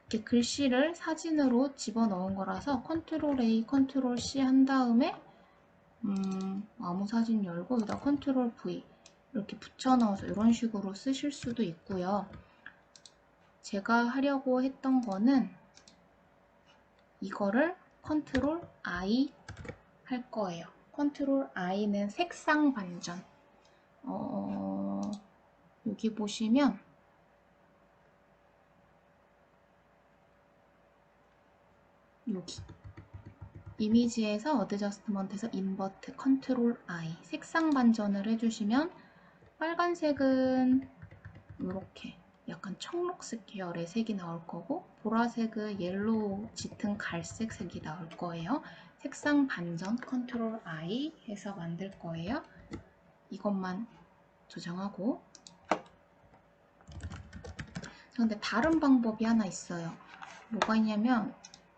이렇게 글씨를 사진으로 집어넣은 거라서 컨트롤 A, 컨트롤 C 한 다음에 아무 사진 열고 여기다 컨트롤 V 이렇게 붙여 넣어서 이런 식으로 쓰실 수도 있고요. 제가 하려고 했던 거는 이거를 컨트롤 I 할 거예요. 컨트롤 I는 색상 반전. 여기 보시면 여기 이미지에서 어드저스트먼트에서 인버트 컨트롤 I 색상 반전을 해주시면 빨간색은 이렇게 약간 청록색 계열의 색이 나올 거고 보라색은 옐로우 짙은 갈색 색이 나올 거예요. 색상 반전 컨트롤 I 해서 만들 거예요. 이것만 조정하고 근데 다른 방법이 하나 있어요. 뭐가 있냐면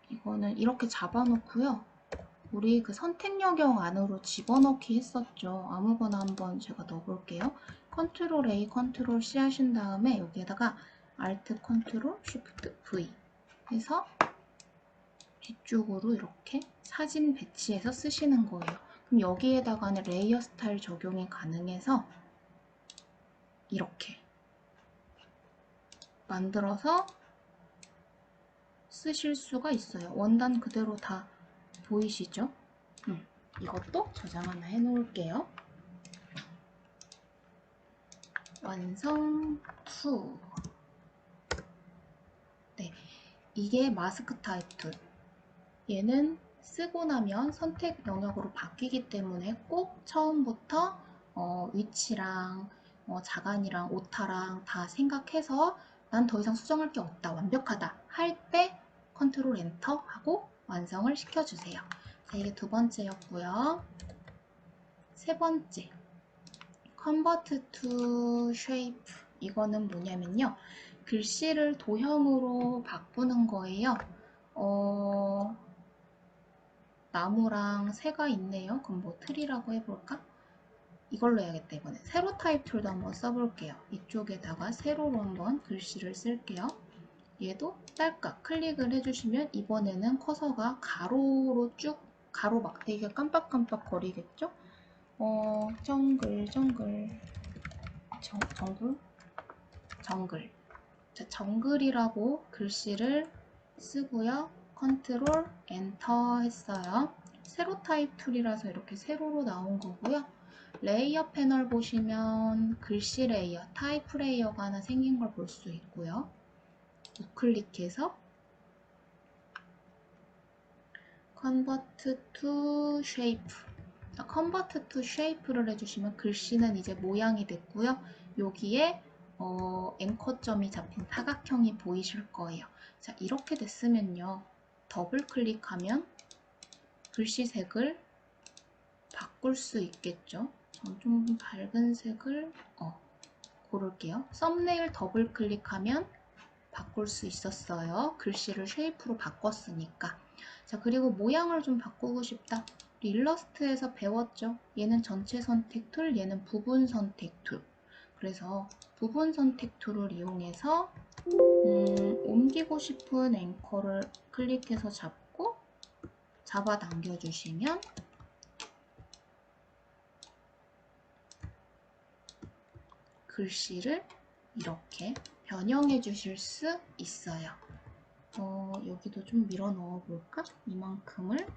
이거는 이렇게 잡아놓고요. 우리 그 선택 영역 안으로 집어넣기 했었죠. 아무거나 한번 제가 넣어볼게요. 컨트롤 A, 컨트롤 C 하신 다음에 여기에다가 Alt, 컨트롤, Shift, V 해서 뒤쪽으로 이렇게 사진 배치해서 쓰시는 거예요. 그럼 여기에다가는 레이어 스타일 적용이 가능해서 이렇게 만들어서 쓰실 수가 있어요. 원단 그대로 다 보이시죠? 이것도 저장 하나 해놓을게요. 완성 2. 네, 이게 마스크 타입 툴. 얘는 쓰고 나면 선택 영역으로 바뀌기 때문에 꼭 처음부터 위치랑 자간이랑 오타랑 다 생각해서 난 더 이상 수정할 게 없다, 완벽하다 할 때 컨트롤 엔터 하고 완성을 시켜주세요. 자, 이게 두 번째였고요. 세 번째, Convert to Shape. 이거는 뭐냐면요. 글씨를 도형으로 바꾸는 거예요. 나무랑 새가 있네요. 그럼 뭐 트리라고 해볼까? 이걸로 해야겠다. 이번에 세로 타입 툴도 한번 써볼게요. 이쪽에다가 세로로 한번 글씨를 쓸게요. 얘도 딸깍 클릭을 해주시면 이번에는 커서가 가로로 쭉 가로 막대기가 깜빡깜빡 거리겠죠? 정글 자, 정글이라고 글씨를 쓰고요. 컨트롤 엔터 했어요. 세로 타입 툴이라서 이렇게 세로로 나온 거고요. 레이어 패널 보시면 글씨 레이어, 타입 레이어가 하나 생긴 걸 볼 수 있고요. 우클릭해서 Convert to Shape. Convert to Shape를 해주시면 글씨는 이제 모양이 됐고요. 여기에 앵커점이 잡힌 사각형이 보이실 거예요. 자, 이렇게 됐으면요. 더블 클릭하면 글씨 색을 바꿀 수 있겠죠. 전 좀 밝은 색을 고를게요. 썸네일 더블 클릭하면 바꿀 수 있었어요. 글씨를 쉐이프로 바꿨으니까. 자, 그리고 모양을 좀 바꾸고 싶다. 일러스트에서 배웠죠. 얘는 전체 선택 툴, 얘는 부분 선택 툴. 그래서 부분 선택 툴을 이용해서 옮기고 싶은 앵커를 클릭해서 잡고 잡아당겨 주시면 글씨를 이렇게 변형해 주실 수 있어요. 여기도 좀 밀어 넣어 볼까? 이만큼을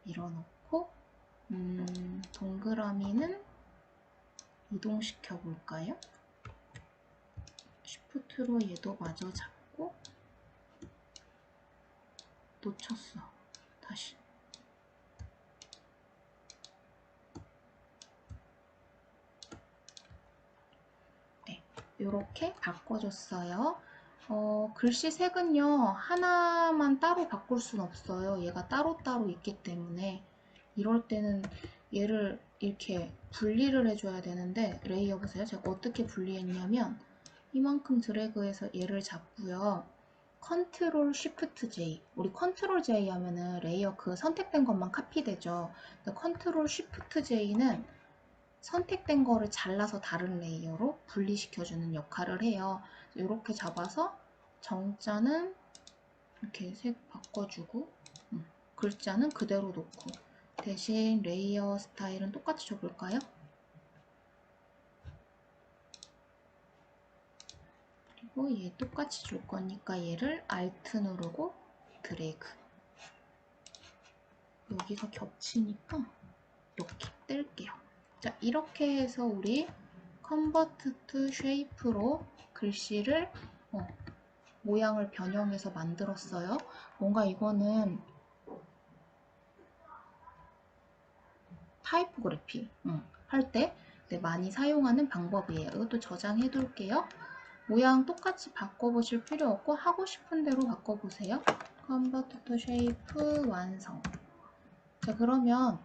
밀어 넣고 동그라미는 이동시켜 볼까요? 쉬프트로 얘도 마저 잡고 놓쳤어. 다시. 네, 이렇게 바꿔줬어요. 글씨 색은요, 하나만 따로 바꿀 순 없어요. 얘가 따로따로 있기 때문에 이럴 때는 얘를 이렇게 분리를 해줘야 되는데, 레이어 보세요. 제가 어떻게 분리했냐면 이만큼 드래그해서 얘를 잡고요. 컨트롤 쉬프트 J. 우리 컨트롤 J 하면은 레이어 그 선택된 것만 카피되죠. 근데 컨트롤 쉬프트 J는 선택된 거를 잘라서 다른 레이어로 분리시켜주는 역할을 해요. 이렇게 잡아서 정자는 이렇게 색 바꿔주고 글자는 그대로 놓고 대신 레이어 스타일은 똑같이 줘볼까요? 그리고 얘 똑같이 줄 거니까 얘를 Alt 누르고 드래그. 여기가 겹치니까 이렇게 뗄게요. 자, 이렇게 해서 우리 Convert to Shape로 글씨를 모양을 변형해서 만들었어요. 뭔가 이거는 타이포그래피 할 때 많이 사용하는 방법이에요. 이것도 저장해 둘게요. 모양 똑같이 바꿔보실 필요 없고 하고 싶은 대로 바꿔보세요. Convert to Shape 완성. 자, 그러면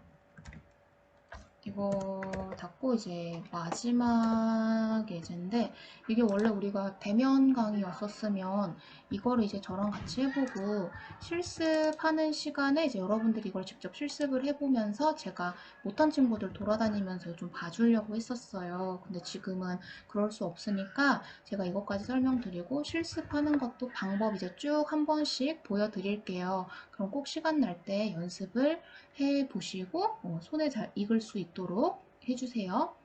이거 닫고 이제 마지막 예제인데, 이게 원래 우리가 대면 강의였었으면 이거를 이제 저랑 같이 해보고 실습하는 시간에 이제 여러분들이 이걸 직접 실습을 해보면서 제가 못한 친구들 돌아다니면서 좀 봐주려고 했었어요. 근데 지금은 그럴 수 없으니까 제가 이것까지 설명드리고 실습하는 것도 방법 이제 쭉 한 번씩 보여드릴게요. 그럼 꼭 시간 날 때 연습을 해보시고 손에 잘 익을 수 있도록 해주세요.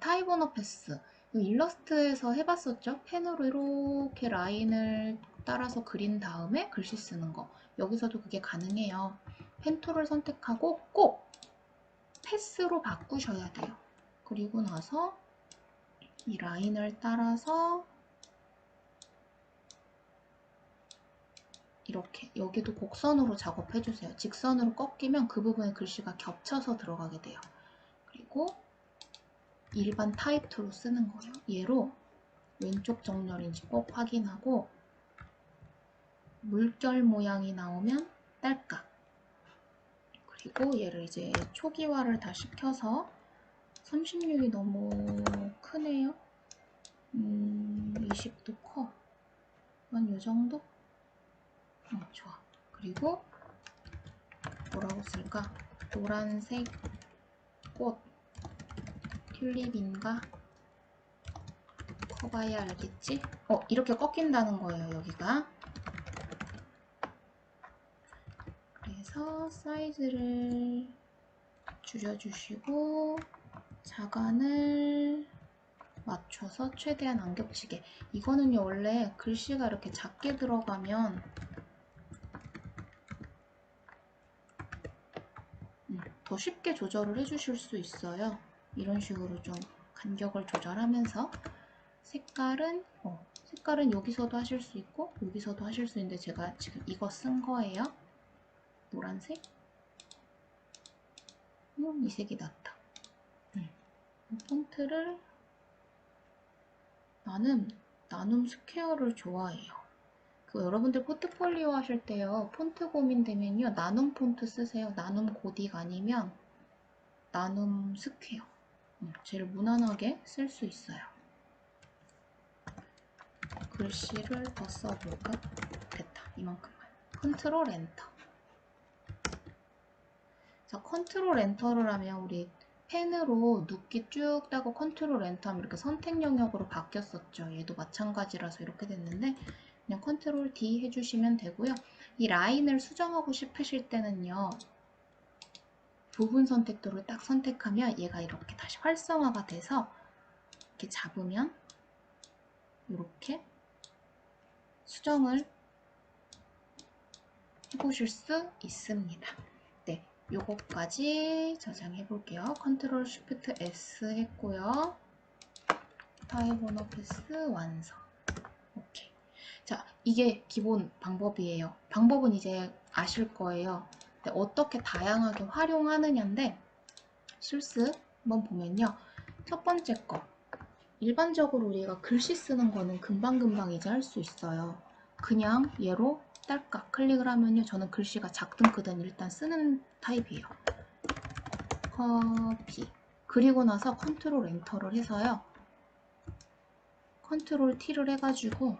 타입 언어 패스. 일러스트에서 해봤었죠? 펜으로 이렇게 라인을 따라서 그린 다음에 글씨 쓰는 거. 여기서도 그게 가능해요. 펜 툴을 선택하고 꼭 패스로 바꾸셔야 돼요. 그리고 나서 이 라인을 따라서 이렇게 여기도 곡선으로 작업해주세요. 직선으로 꺾이면 그 부분에 글씨가 겹쳐서 들어가게 돼요. 그리고 일반 타입 툴로 쓰는 거예요. 얘로 왼쪽 정렬인지 꼭 확인하고 물결 모양이 나오면 딸깍. 그리고 얘를 이제 초기화를 다 시켜서 36이 너무 크네요. 20도 커. 한 요정도? 좋아. 그리고 뭐라고 쓸까? 노란색 꽃 튤립인가? 커봐야 알겠지? 이렇게 꺾인다는 거예요, 여기가. 그래서 사이즈를 줄여주시고 자간을 맞춰서 최대한 안 겹치게. 이거는요, 원래 글씨가 이렇게 작게 들어가면 더 쉽게 조절을 해주실 수 있어요. 이런 식으로 좀 간격을 조절하면서 색깔은 여기서도 하실 수 있고 여기서도 하실 수 있는데 제가 지금 이거 쓴 거예요. 노란색. 이 색이 낫다. 폰트를 나는 나눔 스퀘어를 좋아해요. 여러분들 포트폴리오 하실 때요, 폰트 고민되면요, 나눔 폰트 쓰세요. 나눔 고딕 아니면 나눔 스퀘어. 제일 무난하게 쓸 수 있어요. 글씨를 더 써볼까? 됐다. 이만큼만. 컨트롤 엔터. 자, 컨트롤 엔터를 하면 우리 펜으로 눕기 쭉 따고 컨트롤 엔터 하면 이렇게 선택 영역으로 바뀌었었죠. 얘도 마찬가지라서 이렇게 됐는데 그냥 컨트롤 D 해주시면 되고요. 이 라인을 수정하고 싶으실 때는요, 부분 선택도를 딱 선택하면 얘가 이렇게 다시 활성화가 돼서 이렇게 잡으면 이렇게 수정을 해보실 수 있습니다. 네, 요거까지 저장해 볼게요. 컨트롤 쉬프트 S 했고요. 파일 번호패스 완성. 오케이. 자, 이게 기본 방법이에요. 방법은 이제 아실 거예요. 근데 어떻게 다양하게 활용하느냐인데 실습 한번 보면요. 첫 번째 거. 일반적으로 우리가 글씨 쓰는 거는 금방금방 이제 할 수 있어요. 그냥 얘로 딸깍 클릭을 하면요. 저는 글씨가 작든 크든 일단 쓰는 타입이에요. 커피. 그리고 나서 컨트롤 엔터를 해서요. 컨트롤 T를 해가지고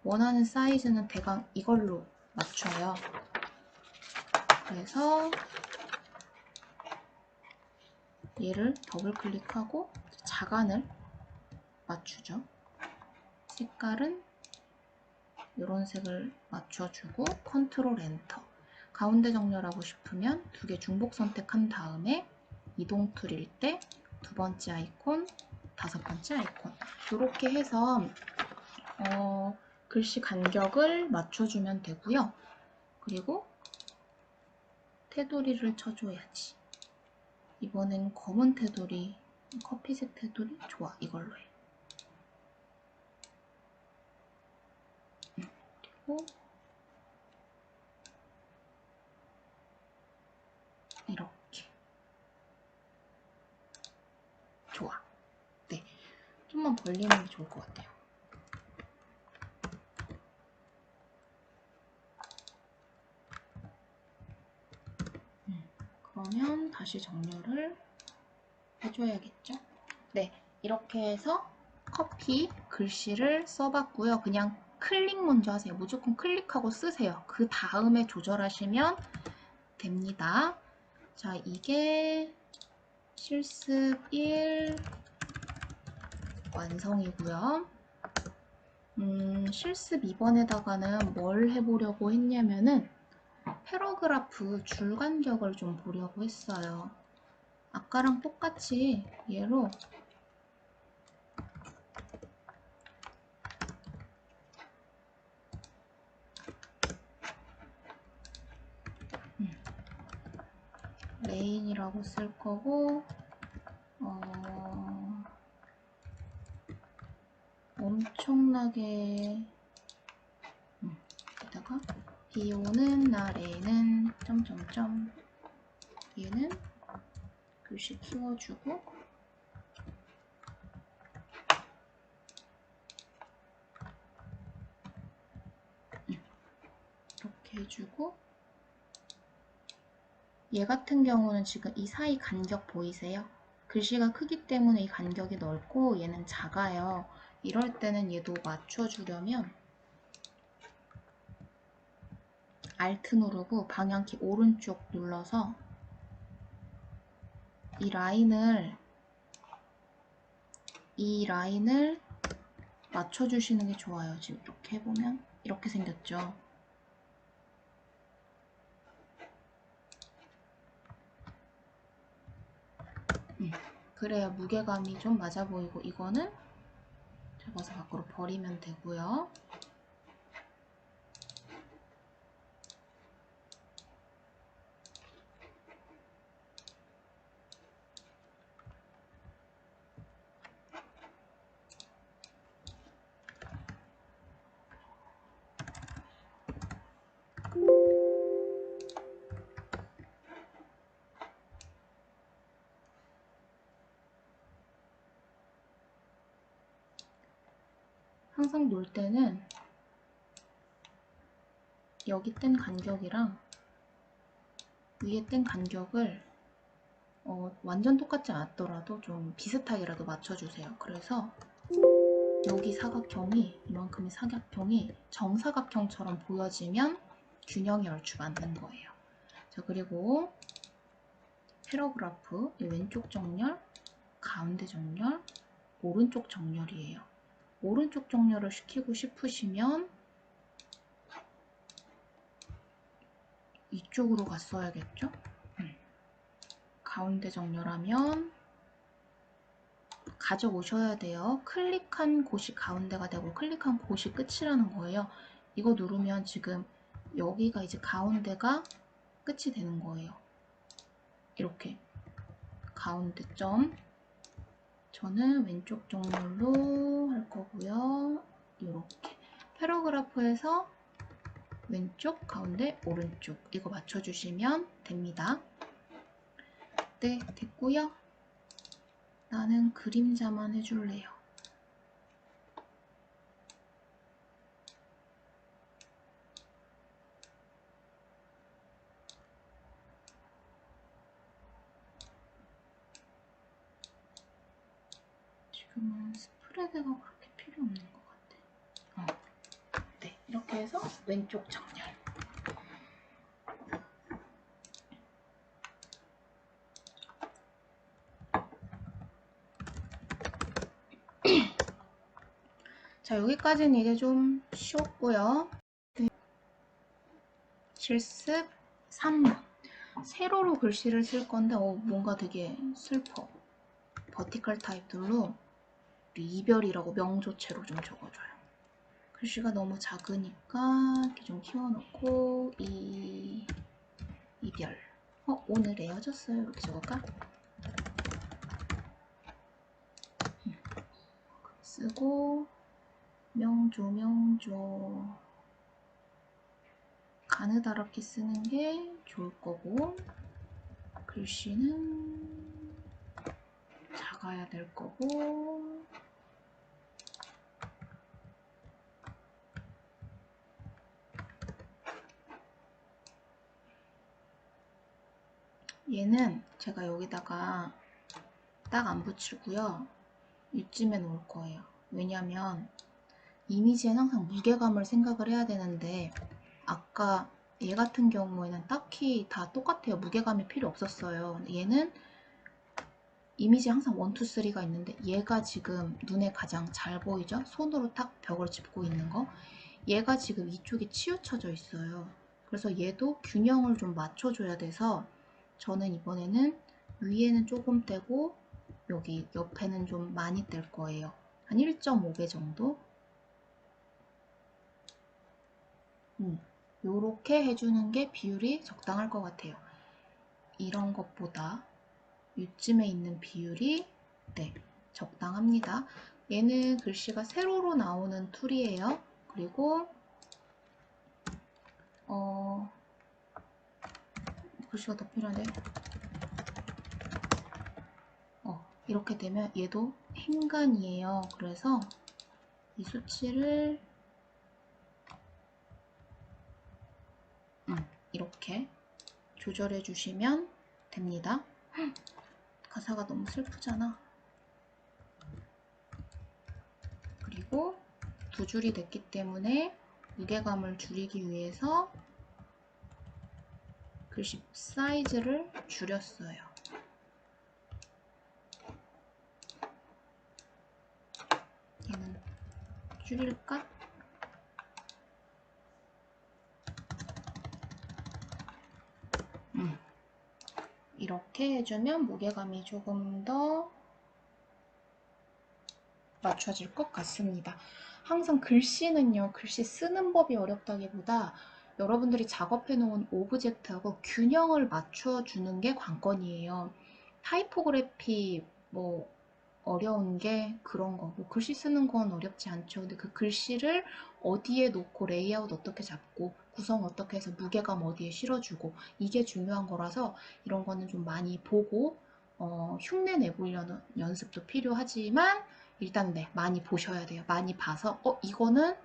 원하는 사이즈는 대강 이걸로 맞춰요. 그래서 얘를 더블 클릭하고 자간을 맞추죠. 색깔은 이런 색을 맞춰주고 컨트롤 엔터. 가운데 정렬하고 싶으면 두 개 중복 선택한 다음에 이동 툴일 때 두 번째 아이콘, 다섯 번째 아이콘 이렇게 해서 글씨 간격을 맞춰주면 되고요. 그리고 테두리를 쳐줘야지. 이번엔 검은 테두리, 커피색 테두리 좋아. 이걸로 해. 그리고 이렇게 좋아. 네, 좀만 벌리는 게 좋을 것 같아요. 그러면 다시 정렬을 해줘야겠죠? 네, 이렇게 해서 커피 글씨를 써봤고요. 그냥 클릭 먼저 하세요. 무조건 클릭하고 쓰세요. 그 다음에 조절하시면 됩니다. 자, 이게 실습 1 완성이고요. 실습 2번에다가는 뭘 해보려고 했냐면은 패러그래프 줄 간격을 좀 보려고 했어요. 아까랑 똑같이 얘로 메인이라고 쓸 거고 엄청나게 여기다가 비 오는 날에는 점점점 얘는 글씨 키워주고 이렇게 해주고 얘 같은 경우는 지금 이 사이 간격 보이세요? 글씨가 크기 때문에 이 간격이 넓고 얘는 작아요. 이럴 때는 얘도 맞춰주려면 Alt 누르고 방향키 오른쪽 눌러서 이 라인을 맞춰주시는 게 좋아요. 지금 이렇게 해보면 이렇게 생겼죠. 그래야 무게감이 좀 맞아 보이고 이거는 잡아서 밖으로 버리면 되고요. 항상 놓을 때는 여기 뗀 간격이랑 위에 뗀 간격을 완전 똑같지 않더라도 좀 비슷하게라도 맞춰주세요. 그래서 여기 사각형이 이만큼의 사각형이 정사각형처럼 보여지면 균형이 얼추 맞는 거예요. 자, 그리고 패러그래프 왼쪽 정렬, 가운데 정렬, 오른쪽 정렬이에요. 오른쪽 정렬을 시키고 싶으시면 이쪽으로 갔어야겠죠? 가운데 정렬하면 가져오셔야 돼요. 클릭한 곳이 가운데가 되고 클릭한 곳이 끝이라는 거예요. 이거 누르면 지금 여기가 이제 가운데가 끝이 되는 거예요. 이렇게 가운데 점. 저는 왼쪽 정렬로 할 거고요. 이렇게 패러그래프에서 왼쪽, 가운데, 오른쪽 이거 맞춰주시면 됩니다. 네, 됐고요. 나는 그림자만 해줄래요. 지금은 스프레드가 그렇게 필요 없는 것 같아. 네, 이렇게 해서 왼쪽 정렬. 자, 여기까지는 이제 좀 쉬웠고요. 네. 실습 3번. 세로로 글씨를 쓸 건데 뭔가 되게 슬퍼. 버티컬 타입들로 이별이라고 명조체로 좀 적어줘요. 글씨가 너무 작으니까 이렇게 좀 키워놓고 이별. 오늘 헤어졌어요. 이렇게 적을까? 쓰고 명조 가느다랗게 쓰는 게 좋을 거고 글씨는 작아야 될 거고 얘는 제가 여기다가 딱 안 붙이고요. 이쯤에 놓을 거예요. 왜냐면 이미지엔 항상 무게감을 생각을 해야 되는데 아까 얘 같은 경우에는 딱히 다 똑같아요. 무게감이 필요 없었어요. 근데 얘는 이미지 항상 1, 2, 3가 있는데 얘가 지금 눈에 가장 잘 보이죠? 손으로 딱 벽을 짚고 있는 거. 얘가 지금 이쪽에 치우쳐져 있어요. 그래서 얘도 균형을 좀 맞춰줘야 돼서 저는 이번에는 위에는 조금 떼고 여기 옆에는 좀 많이 뗄 거예요. 한 1.5배 정도? 요렇게 해주는 게 비율이 적당할 것 같아요. 이런 것보다 이쯤에 있는 비율이 적당합니다. 얘는 글씨가 세로로 나오는 툴이에요. 그리고 글씨가 더 필요한데 이렇게 되면 얘도 행간이에요. 그래서 이 수치를 이렇게 조절해 주시면 됩니다. 가사가 너무 슬프잖아. 그리고 두 줄이 됐기 때문에 무게감을 줄이기 위해서 글씨 사이즈를 줄였어요. 얘는 줄일까? 이렇게 해주면 무게감이 조금 더 맞춰질 것 같습니다. 항상 글씨는요, 글씨 쓰는 법이 어렵다기보다 여러분들이 작업해 놓은 오브젝트하고 균형을 맞춰주는 게 관건이에요. 타이포그래피 어려운 게 그런 거고 글씨 쓰는 건 어렵지 않죠. 근데 그 글씨를 어디에 놓고 레이아웃 어떻게 잡고 구성 어떻게 해서 무게감 어디에 실어주고 이게 중요한 거라서 이런 거는 좀 많이 보고 흉내 내보려는 연습도 필요하지만 일단 많이 보셔야 돼요. 많이 봐서 이거는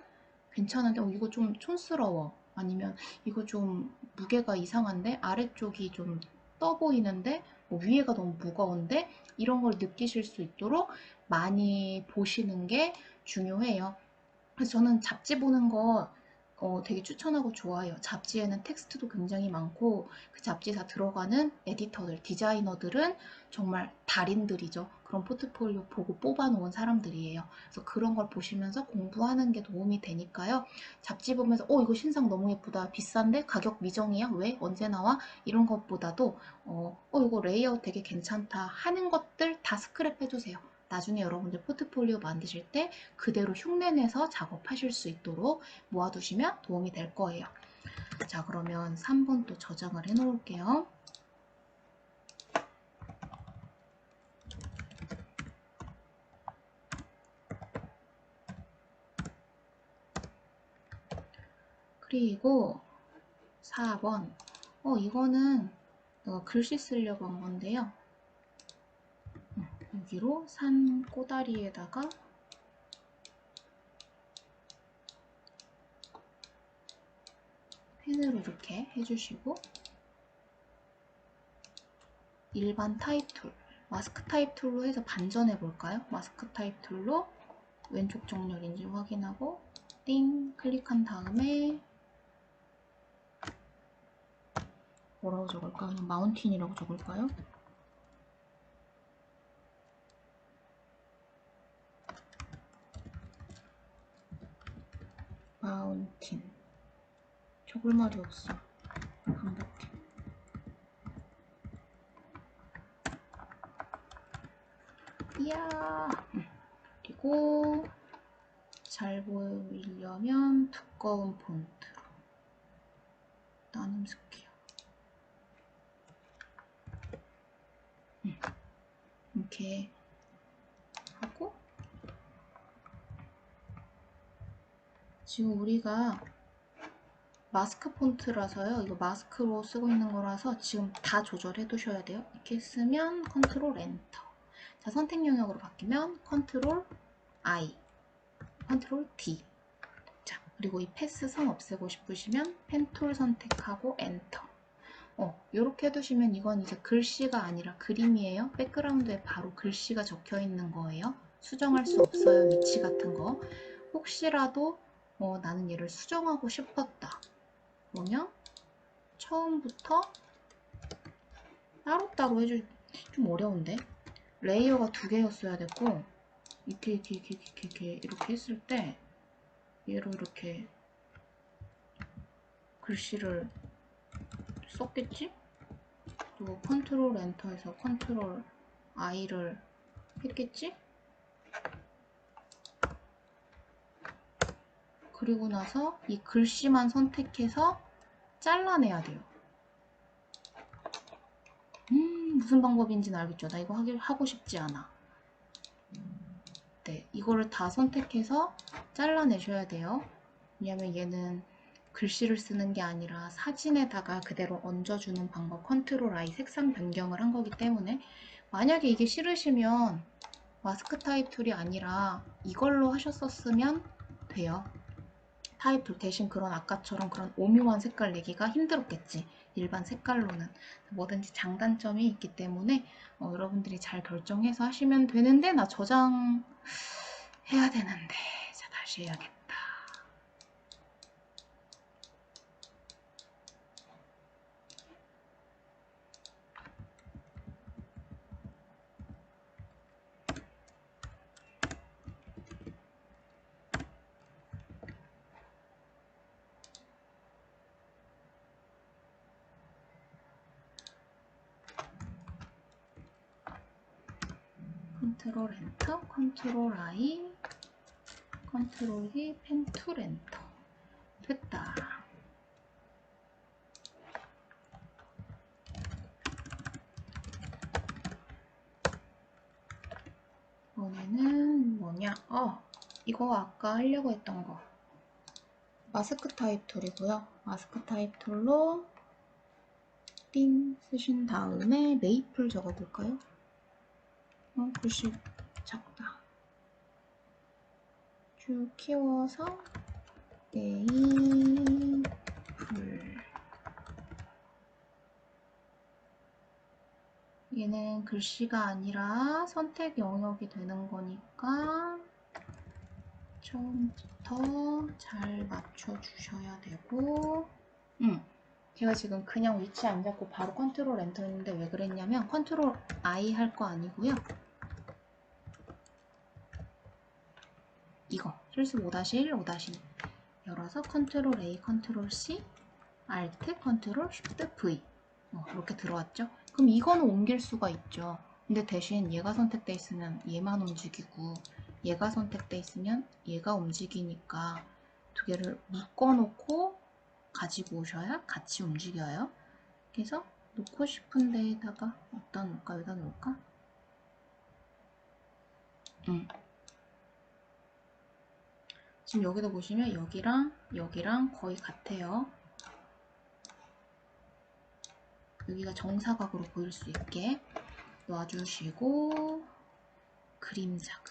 괜찮은데 이거 좀 촌스러워. 아니면 이거 좀 무게가 이상한데 아래쪽이 좀 떠 보이는데 위에가 너무 무거운데 이런 걸 느끼실 수 있도록 많이 보시는 게 중요해요. 그래서 저는 잡지 보는 거 되게 추천하고 좋아요. 잡지에는 텍스트도 굉장히 많고 그 잡지사 들어가는 에디터들, 디자이너들은 정말 달인들이죠. 그런 포트폴리오 보고 뽑아놓은 사람들이에요. 그래서 그런 걸 보시면서 공부하는 게 도움이 되니까요. 잡지 보면서 이거 신상 너무 예쁘다. 비싼데? 가격 미정이야? 왜? 언제 나와? 이런 것보다도 이거 레이아웃 되게 괜찮다 하는 것들 다 스크랩 해주세요. 나중에 여러분들 포트폴리오 만드실 때 그대로 흉내내서 작업하실 수 있도록 모아두시면 도움이 될 거예요. 자, 그러면 3번 또 저장을 해 놓을게요. 그리고 4번 이거는 내가 글씨 쓰려고 한 건데요. 여기로 산 꼬다리에다가 펜으로 이렇게 해주시고 일반 타입 툴, 마스크 타입 툴로 해서 반전해 볼까요? 마스크 타입 툴로 왼쪽 정렬인지 확인하고 띵 클릭한 다음에 뭐라고 적을까? 그냥 마운틴이라고 적을까요? 마운틴. 적을 말이 없어. 반복해. 이야. 그리고 잘 보이려면 두꺼운 폰트로 나눔 스퀘어. 이렇게 하고 지금 우리가 마스크 폰트라서요. 이거 마스크로 쓰고 있는 거라서 지금 다 조절해 두셔야 돼요. 이렇게 했으면 컨트롤 엔터. 자, 선택 영역으로 바뀌면 컨트롤 I, 컨트롤 D. 자, 그리고 이 패스 선 없애고 싶으시면 펜툴 선택하고 엔터. 이렇게 해두시면 이건 이제 글씨가 아니라 그림이에요. 백그라운드에 바로 글씨가 적혀 있는 거예요. 수정할 수 없어요. 위치 같은 거. 혹시라도 나는 얘를 수정하고 싶었다. 그러면 처음부터 따로따로 좀 어려운데? 레이어가 두 개였어야 됐고 이렇게 했을 때 얘로 이렇게 글씨를 썼겠지? 그리고 컨트롤 엔터에서 컨트롤 I를 했겠지? 그리고 나서 이 글씨만 선택해서 잘라내야 돼요. 무슨 방법인지는 알겠죠? 나 이거 하고 싶지 않아. 네, 이거를 다 선택해서 잘라내셔야 돼요. 왜냐면 얘는 글씨를 쓰는 게 아니라 사진에다가 그대로 얹어주는 방법 컨트롤 I 색상 변경을 한 거기 때문에 만약에 이게 싫으시면 마스크 타입 툴이 아니라 이걸로 하셨었으면 돼요. 타입 툴 대신 그런 아까처럼 그런 오묘한 색깔 내기가 힘들었겠지. 일반 색깔로는 뭐든지 장단점이 있기 때문에 여러분들이 잘 결정해서 하시면 되는데 나 저장해야 되는데 자 다시 해야겠다. 컨트롤 엔터, 컨트롤 I, 컨트롤 E, 펜툴 엔터. 됐다. 이번에는 뭐냐? 이거 아까 하려고 했던 거. 마스크 타입 툴이고요. 마스크 타입 툴로 띵 쓰신 다음에 메이플 적어볼까요? 글씨 작다. 쭉 키워서 메이플. 얘는 글씨가 아니라 선택 영역이 되는 거니까 처음부터 잘 맞춰주셔야 되고 제가 지금 그냥 위치 안 잡고 바로 컨트롤 엔터 했는데 왜 그랬냐면 컨트롤 I 할 거 아니고요. 이거 실습 5-1, 5-2 열어서 컨트롤 A, 컨트롤 C, Alt, 컨트롤 Shift V 이렇게 들어왔죠? 그럼 이거는 옮길 수가 있죠. 근데 대신 얘가 선택돼 있으면 얘만 움직이고 얘가 선택돼 있으면 얘가 움직이니까 두 개를 묶어놓고 가지고 오셔야 같이 움직여요. 그래서 놓고 싶은 데에다가 어디다 놓을까? 여기다 놓을까? 지금 여기도 보시면 여기랑 여기랑 거의 같아요. 여기가 정사각으로 보일 수 있게 놔주시고 그림자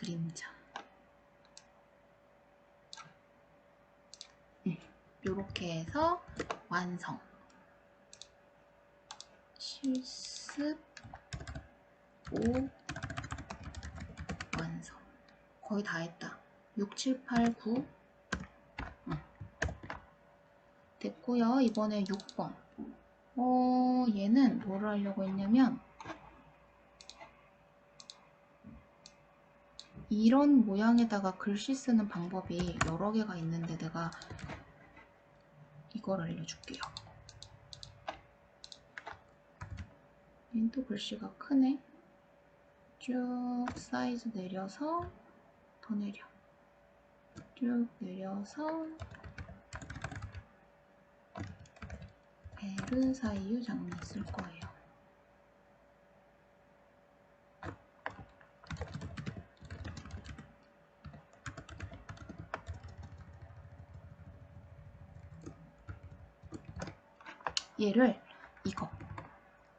요렇게 해서 완성. 실습 5 완성. 거의 다 했다. 6, 7, 8, 9 됐고요. 이번에 6번 얘는 뭘 하려고 했냐면 이런 모양에다가 글씨 쓰는 방법이 여러 개가 있는데 내가 이걸 알려줄게요. 얘는 또 글씨가 크네. 쭉 사이즈 내려서 더 내려. 쭉 내려서 베르사유 장미 쓸 거예요.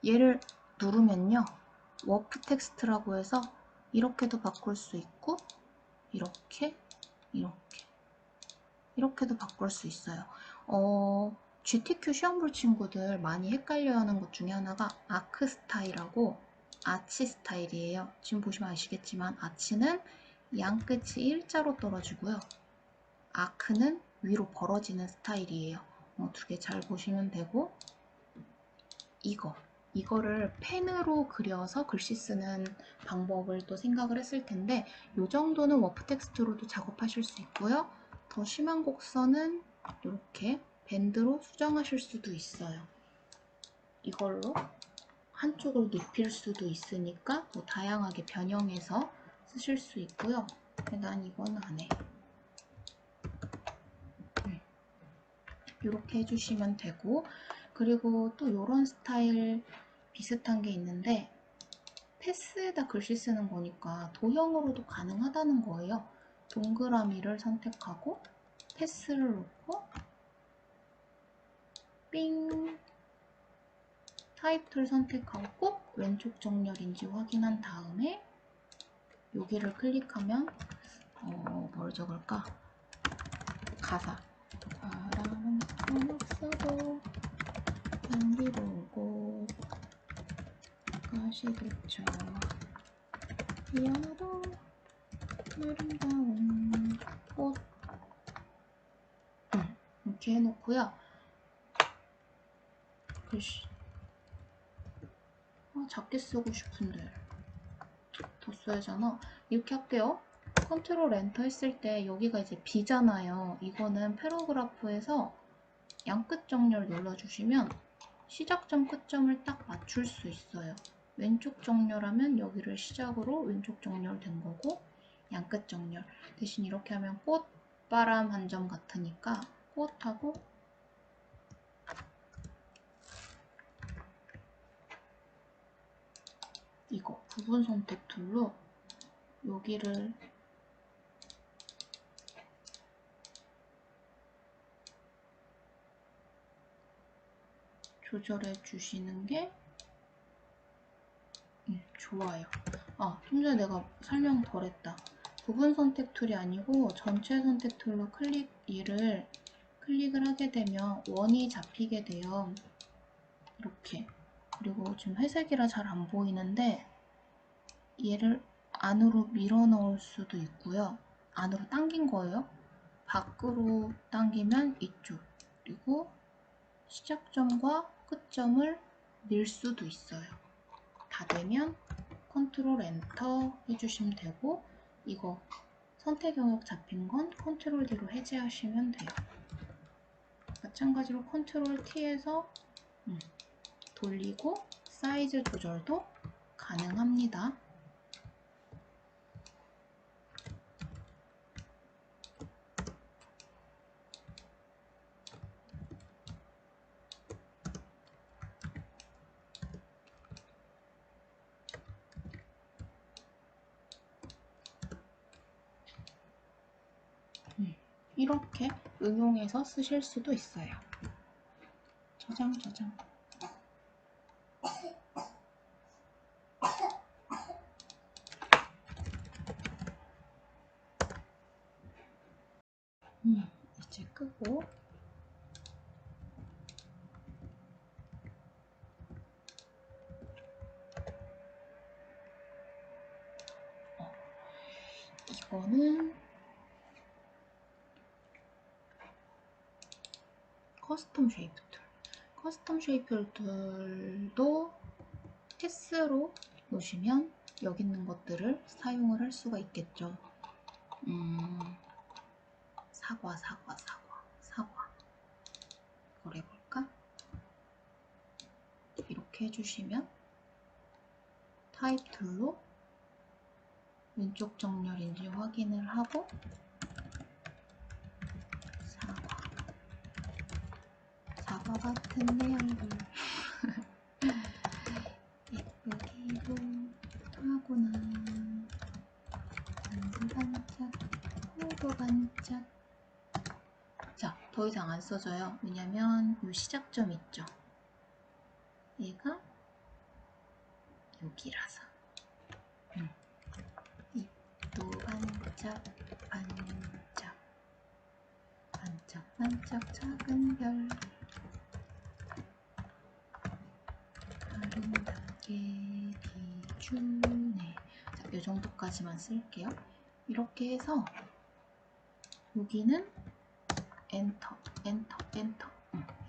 얘를 누르면요. 워프 텍스트라고 해서 이렇게도 바꿀 수 있고 이렇게도 바꿀 수 있어요. GTQ 시험 볼 친구들 많이 헷갈려하는 것 중에 하나가 아크 스타일하고 아치 스타일이에요. 지금 보시면 아시겠지만 아치는 양끝이 일자로 떨어지고요. 아크는 위로 벌어지는 스타일이에요. 두 개 잘 보시면 되고 이거를 펜으로 그려서 글씨 쓰는 방법을 또 생각을 했을 텐데 이 정도는 워프 텍스트로도 작업하실 수 있고요. 더 심한 곡선은 이렇게 밴드로 수정하실 수도 있어요. 이걸로 한쪽을 눕힐 수도 있으니까 뭐 다양하게 변형해서 쓰실 수 있고요. 난 이건 안 해. 이렇게 해주시면 되고 그리고 또 이런 스타일 비슷한 게 있는데 패스에다 글씨 쓰는 거니까 도형으로도 가능하다는 거예요. 동그라미를 선택하고 패스를 놓고 삥 타이틀 선택하고 꼭 왼쪽 정렬인지 확인한 다음에 여기를 클릭하면 뭘 적을까? 가사 바람은 없어도 향기로고 가시겠죠. 피어나도 아름다운 꽃 이렇게 해놓고요. 글씨 작게 쓰고 싶은데 더 써야잖아. 이렇게 할게요. 컨트롤 엔터 했을 때 여기가 이제 B잖아요. 이거는 패러그래프에서 양끝 정렬 눌러주시면 시작점 끝점을 딱 맞출 수 있어요. 왼쪽 정렬하면 여기를 시작으로 왼쪽 정렬 된 거고 양끝 정렬 대신 이렇게 하면 꽃바람 한 점 같으니까 꽃하고 이거 부분 선택 툴로 여기를 조절해 주시는 게 좋아요. 좀 전에 내가 설명 덜 했다. 부분 선택 툴이 아니고 전체 선택 툴로 얘를 클릭을 하게 되면 원이 잡히게 돼요. 이렇게. 그리고 지금 회색이라 잘 안 보이는데 얘를 안으로 밀어 넣을 수도 있고요. 안으로 당긴 거예요. 밖으로 당기면 이쪽. 그리고 시작점과 끝점을 밀 수도 있어요. 다 되면 컨트롤 엔터 해주시면 되고 이거 선택 영역 잡힌 건 컨트롤 D로 해제하시면 돼요. 마찬가지로 컨트롤 T에서 돌리고 사이즈 조절도 가능합니다. 이렇게 응용해서 쓰실 수도 있어요. 저장. 이제 끄고 이거는 커스텀 쉐이프 툴. 커스텀 쉐이프 툴도 패스로 놓으시면 여기 있는 것들을 사용을 할 수가 있겠죠. 사과. 이걸 해볼까? 이렇게 해주시면 타입 툴로 왼쪽 정렬인지 확인을 하고 사과 같은 내 얼굴 예쁘기도 하구나. 눈도 반짝, 코도 반짝. 자, 더 이상 안 써져요. 왜냐면 이 시작점 있죠. 얘가 여기라서. 입도 반짝 작은 별 아름답게 비추네. 자, 이 정도까지만 쓸게요. 이렇게 해서 여기는 엔터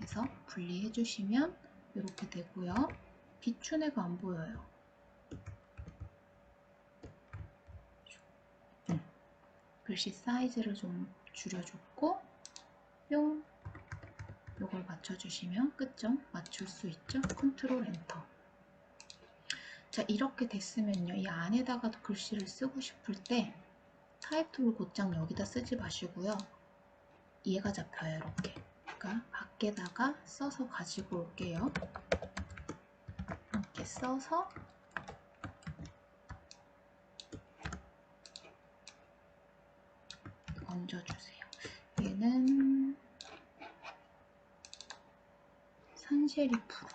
해서 분리해 주시면 이렇게 되고요. 비춘 애가 안 보여요. 글씨 사이즈를 좀 줄여줬고 뿅, 요걸 맞춰주시면 끝점 맞출 수 있죠. 컨트롤 엔터. 자, 이렇게 됐으면요, 이 안에다가도 글씨를 쓰고 싶을 때 타입 툴 곧장 여기다 쓰지 마시고요, 얘가 잡혀요. 이렇게. 그러니까 밖에다가 써서 가지고 올게요. 이렇게 써서 얹어주세요. 얘는 산쉐리프로.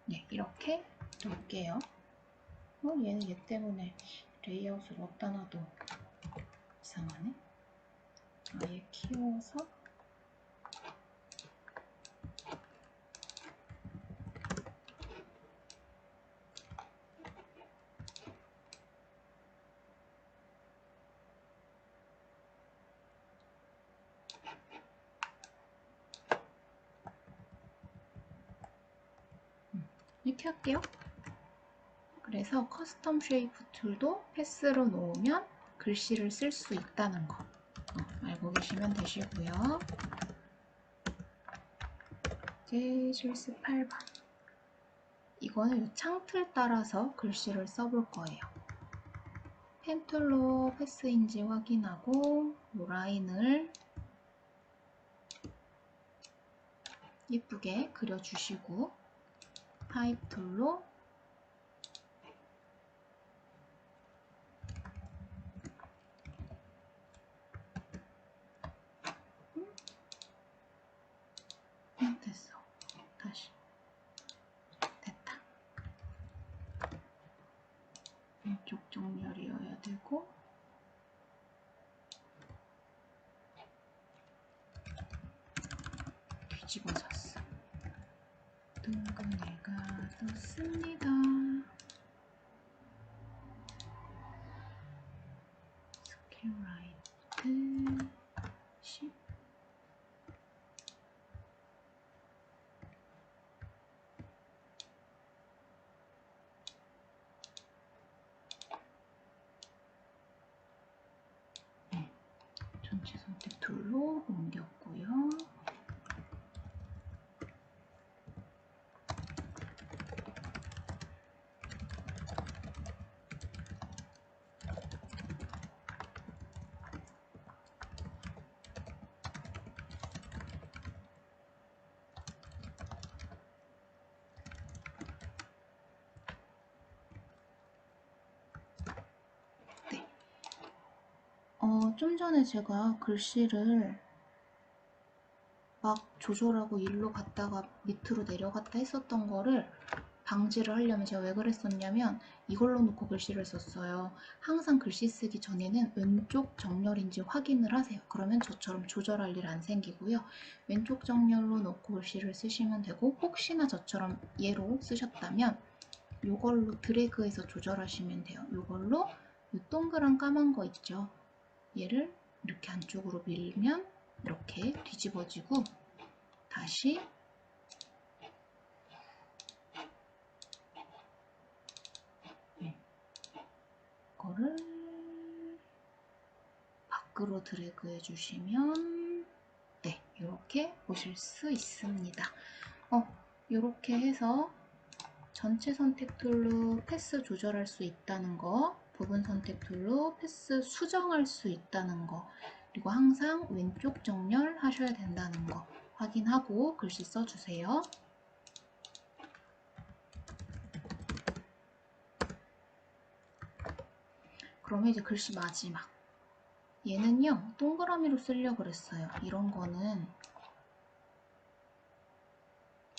네, 이렇게 놓을게요. 얘는 얘 때문에 레이아웃을 어디다 놔도 이상하네. 아예 키워서 이렇게 할게요. 그래서 커스텀 쉐이프 툴도 패스로 놓으면 글씨를 쓸 수 있다는 거 알고 계시면 되시고요. 이제 실습 8번. 이거는 이 창틀 따라서 글씨를 써볼 거예요. 펜 툴로 패스인지 확인하고 이 라인을 예쁘게 그려주시고 타입 툴로 됐어. 다시 됐다. 왼쪽 정렬이어야 되고 뒤집어졌어. 둥근 애가 떴습니다. 스킬 라이트 툴로 옮겼고요. 좀 전에 제가 글씨를 막 조절하고 일로 갔다가 밑으로 내려갔다 했었던 거를 방지를 하려면 제가 왜 그랬었냐면 이걸로 놓고 글씨를 썼어요. 항상 글씨 쓰기 전에는 왼쪽 정렬인지 확인을 하세요. 그러면 저처럼 조절할 일 안 생기고요. 왼쪽 정렬로 놓고 글씨를 쓰시면 되고, 혹시나 저처럼 얘로 쓰셨다면 이걸로 드래그해서 조절하시면 돼요. 이걸로 이 동그란 까만 거 있죠? 얘를 이렇게 안쪽으로 밀면 이렇게 뒤집어지고, 다시 이거를 밖으로 드래그 해주시면 네, 이렇게 보실 수 있습니다. 이렇게 해서 전체 선택 툴로 패스 조절할 수 있다는 거, 부분 선택 툴로 패스 수정할 수 있다는 거, 그리고 항상 왼쪽 정렬 하셔야 된다는 거 확인하고 글씨 써주세요. 그러면 이제 글씨 마지막. 얘는요, 동그라미로 쓰려고 그랬어요. 이런 거는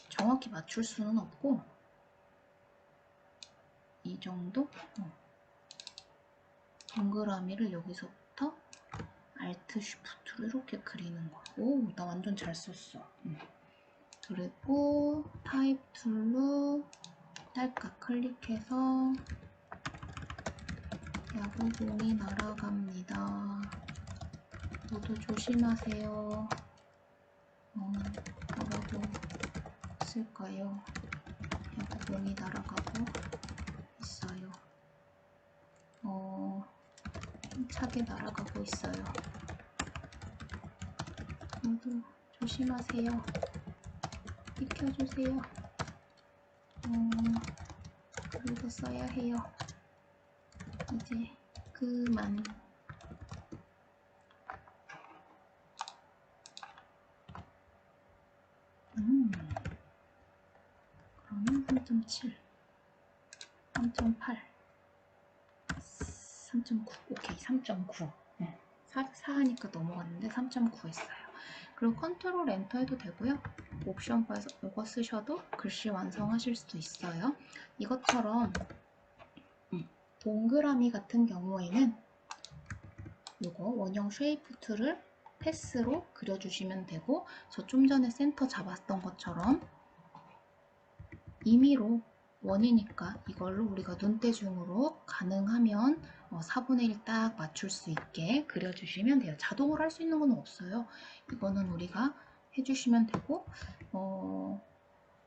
정확히 맞출 수는 없고, 이 정도? 동그라미를 여기서부터 Alt Shift로 이렇게 그리는 거. 오, 나 완전 잘 썼어. 그리고 타입 툴로 딸깍 클릭해서 야구공이 날아갑니다. 모두 조심하세요. 뭐라고 쓸까요? 야구공이 날아가고 있어요. 힘차게 날아가고 있어요. 모두 조심하세요. 비켜주세요. 그리고 써야 해요. 이제 그만. 그러면 3.7, 3.8, 3.9, 오케이, 3.9. 4 하니까 넘어갔는데 3.9 했어요. 그리고 컨트롤 엔터 해도 되고요. 옵션 바에서 이거 쓰셔도 글씨 완성하실 수도 있어요. 이것처럼 동그라미 같은 경우에는 이거 원형 쉐이프 툴을 패스로 그려주시면 되고, 저 좀 전에 센터 잡았던 것처럼 임의로 원이니까 이걸로 우리가 눈대중으로 가능하면 4분의 1 딱 맞출 수 있게 그려주시면 돼요. 자동으로 할 수 있는 건 없어요. 이거는 우리가 해주시면 되고,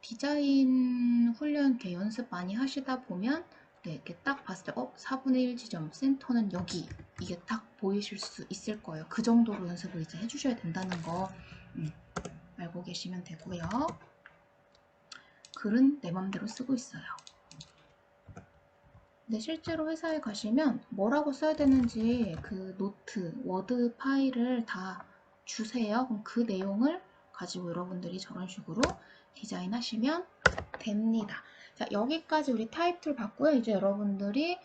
디자인 훈련 이렇게 연습 많이 하시다 보면 네, 이렇게 딱 봤을 때 4분의 1 지점, 센터는 여기, 이게 딱 보이실 수 있을 거예요. 그 정도로 연습을 이제 해주셔야 된다는 거 알고 계시면 되고요. 글은 내 맘대로 쓰고 있어요. 근데 실제로 회사에 가시면 뭐라고 써야 되는지 그 노트, 워드 파일을 다 주세요. 그럼 그 내용을 가지고 여러분들이 저런 식으로 디자인하시면 됩니다. 자, 여기까지 우리 타입 툴 봤고요. 이제 여러분들이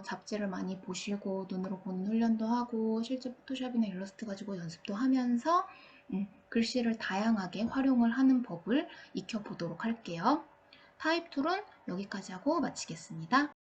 잡지를 많이 보시고 눈으로 보는 훈련도 하고 실제 포토샵이나 일러스트 가지고 연습도 하면서 글씨를 다양하게 활용을 하는 법을 익혀보도록 할게요. 타입 툴은 여기까지 하고 마치겠습니다.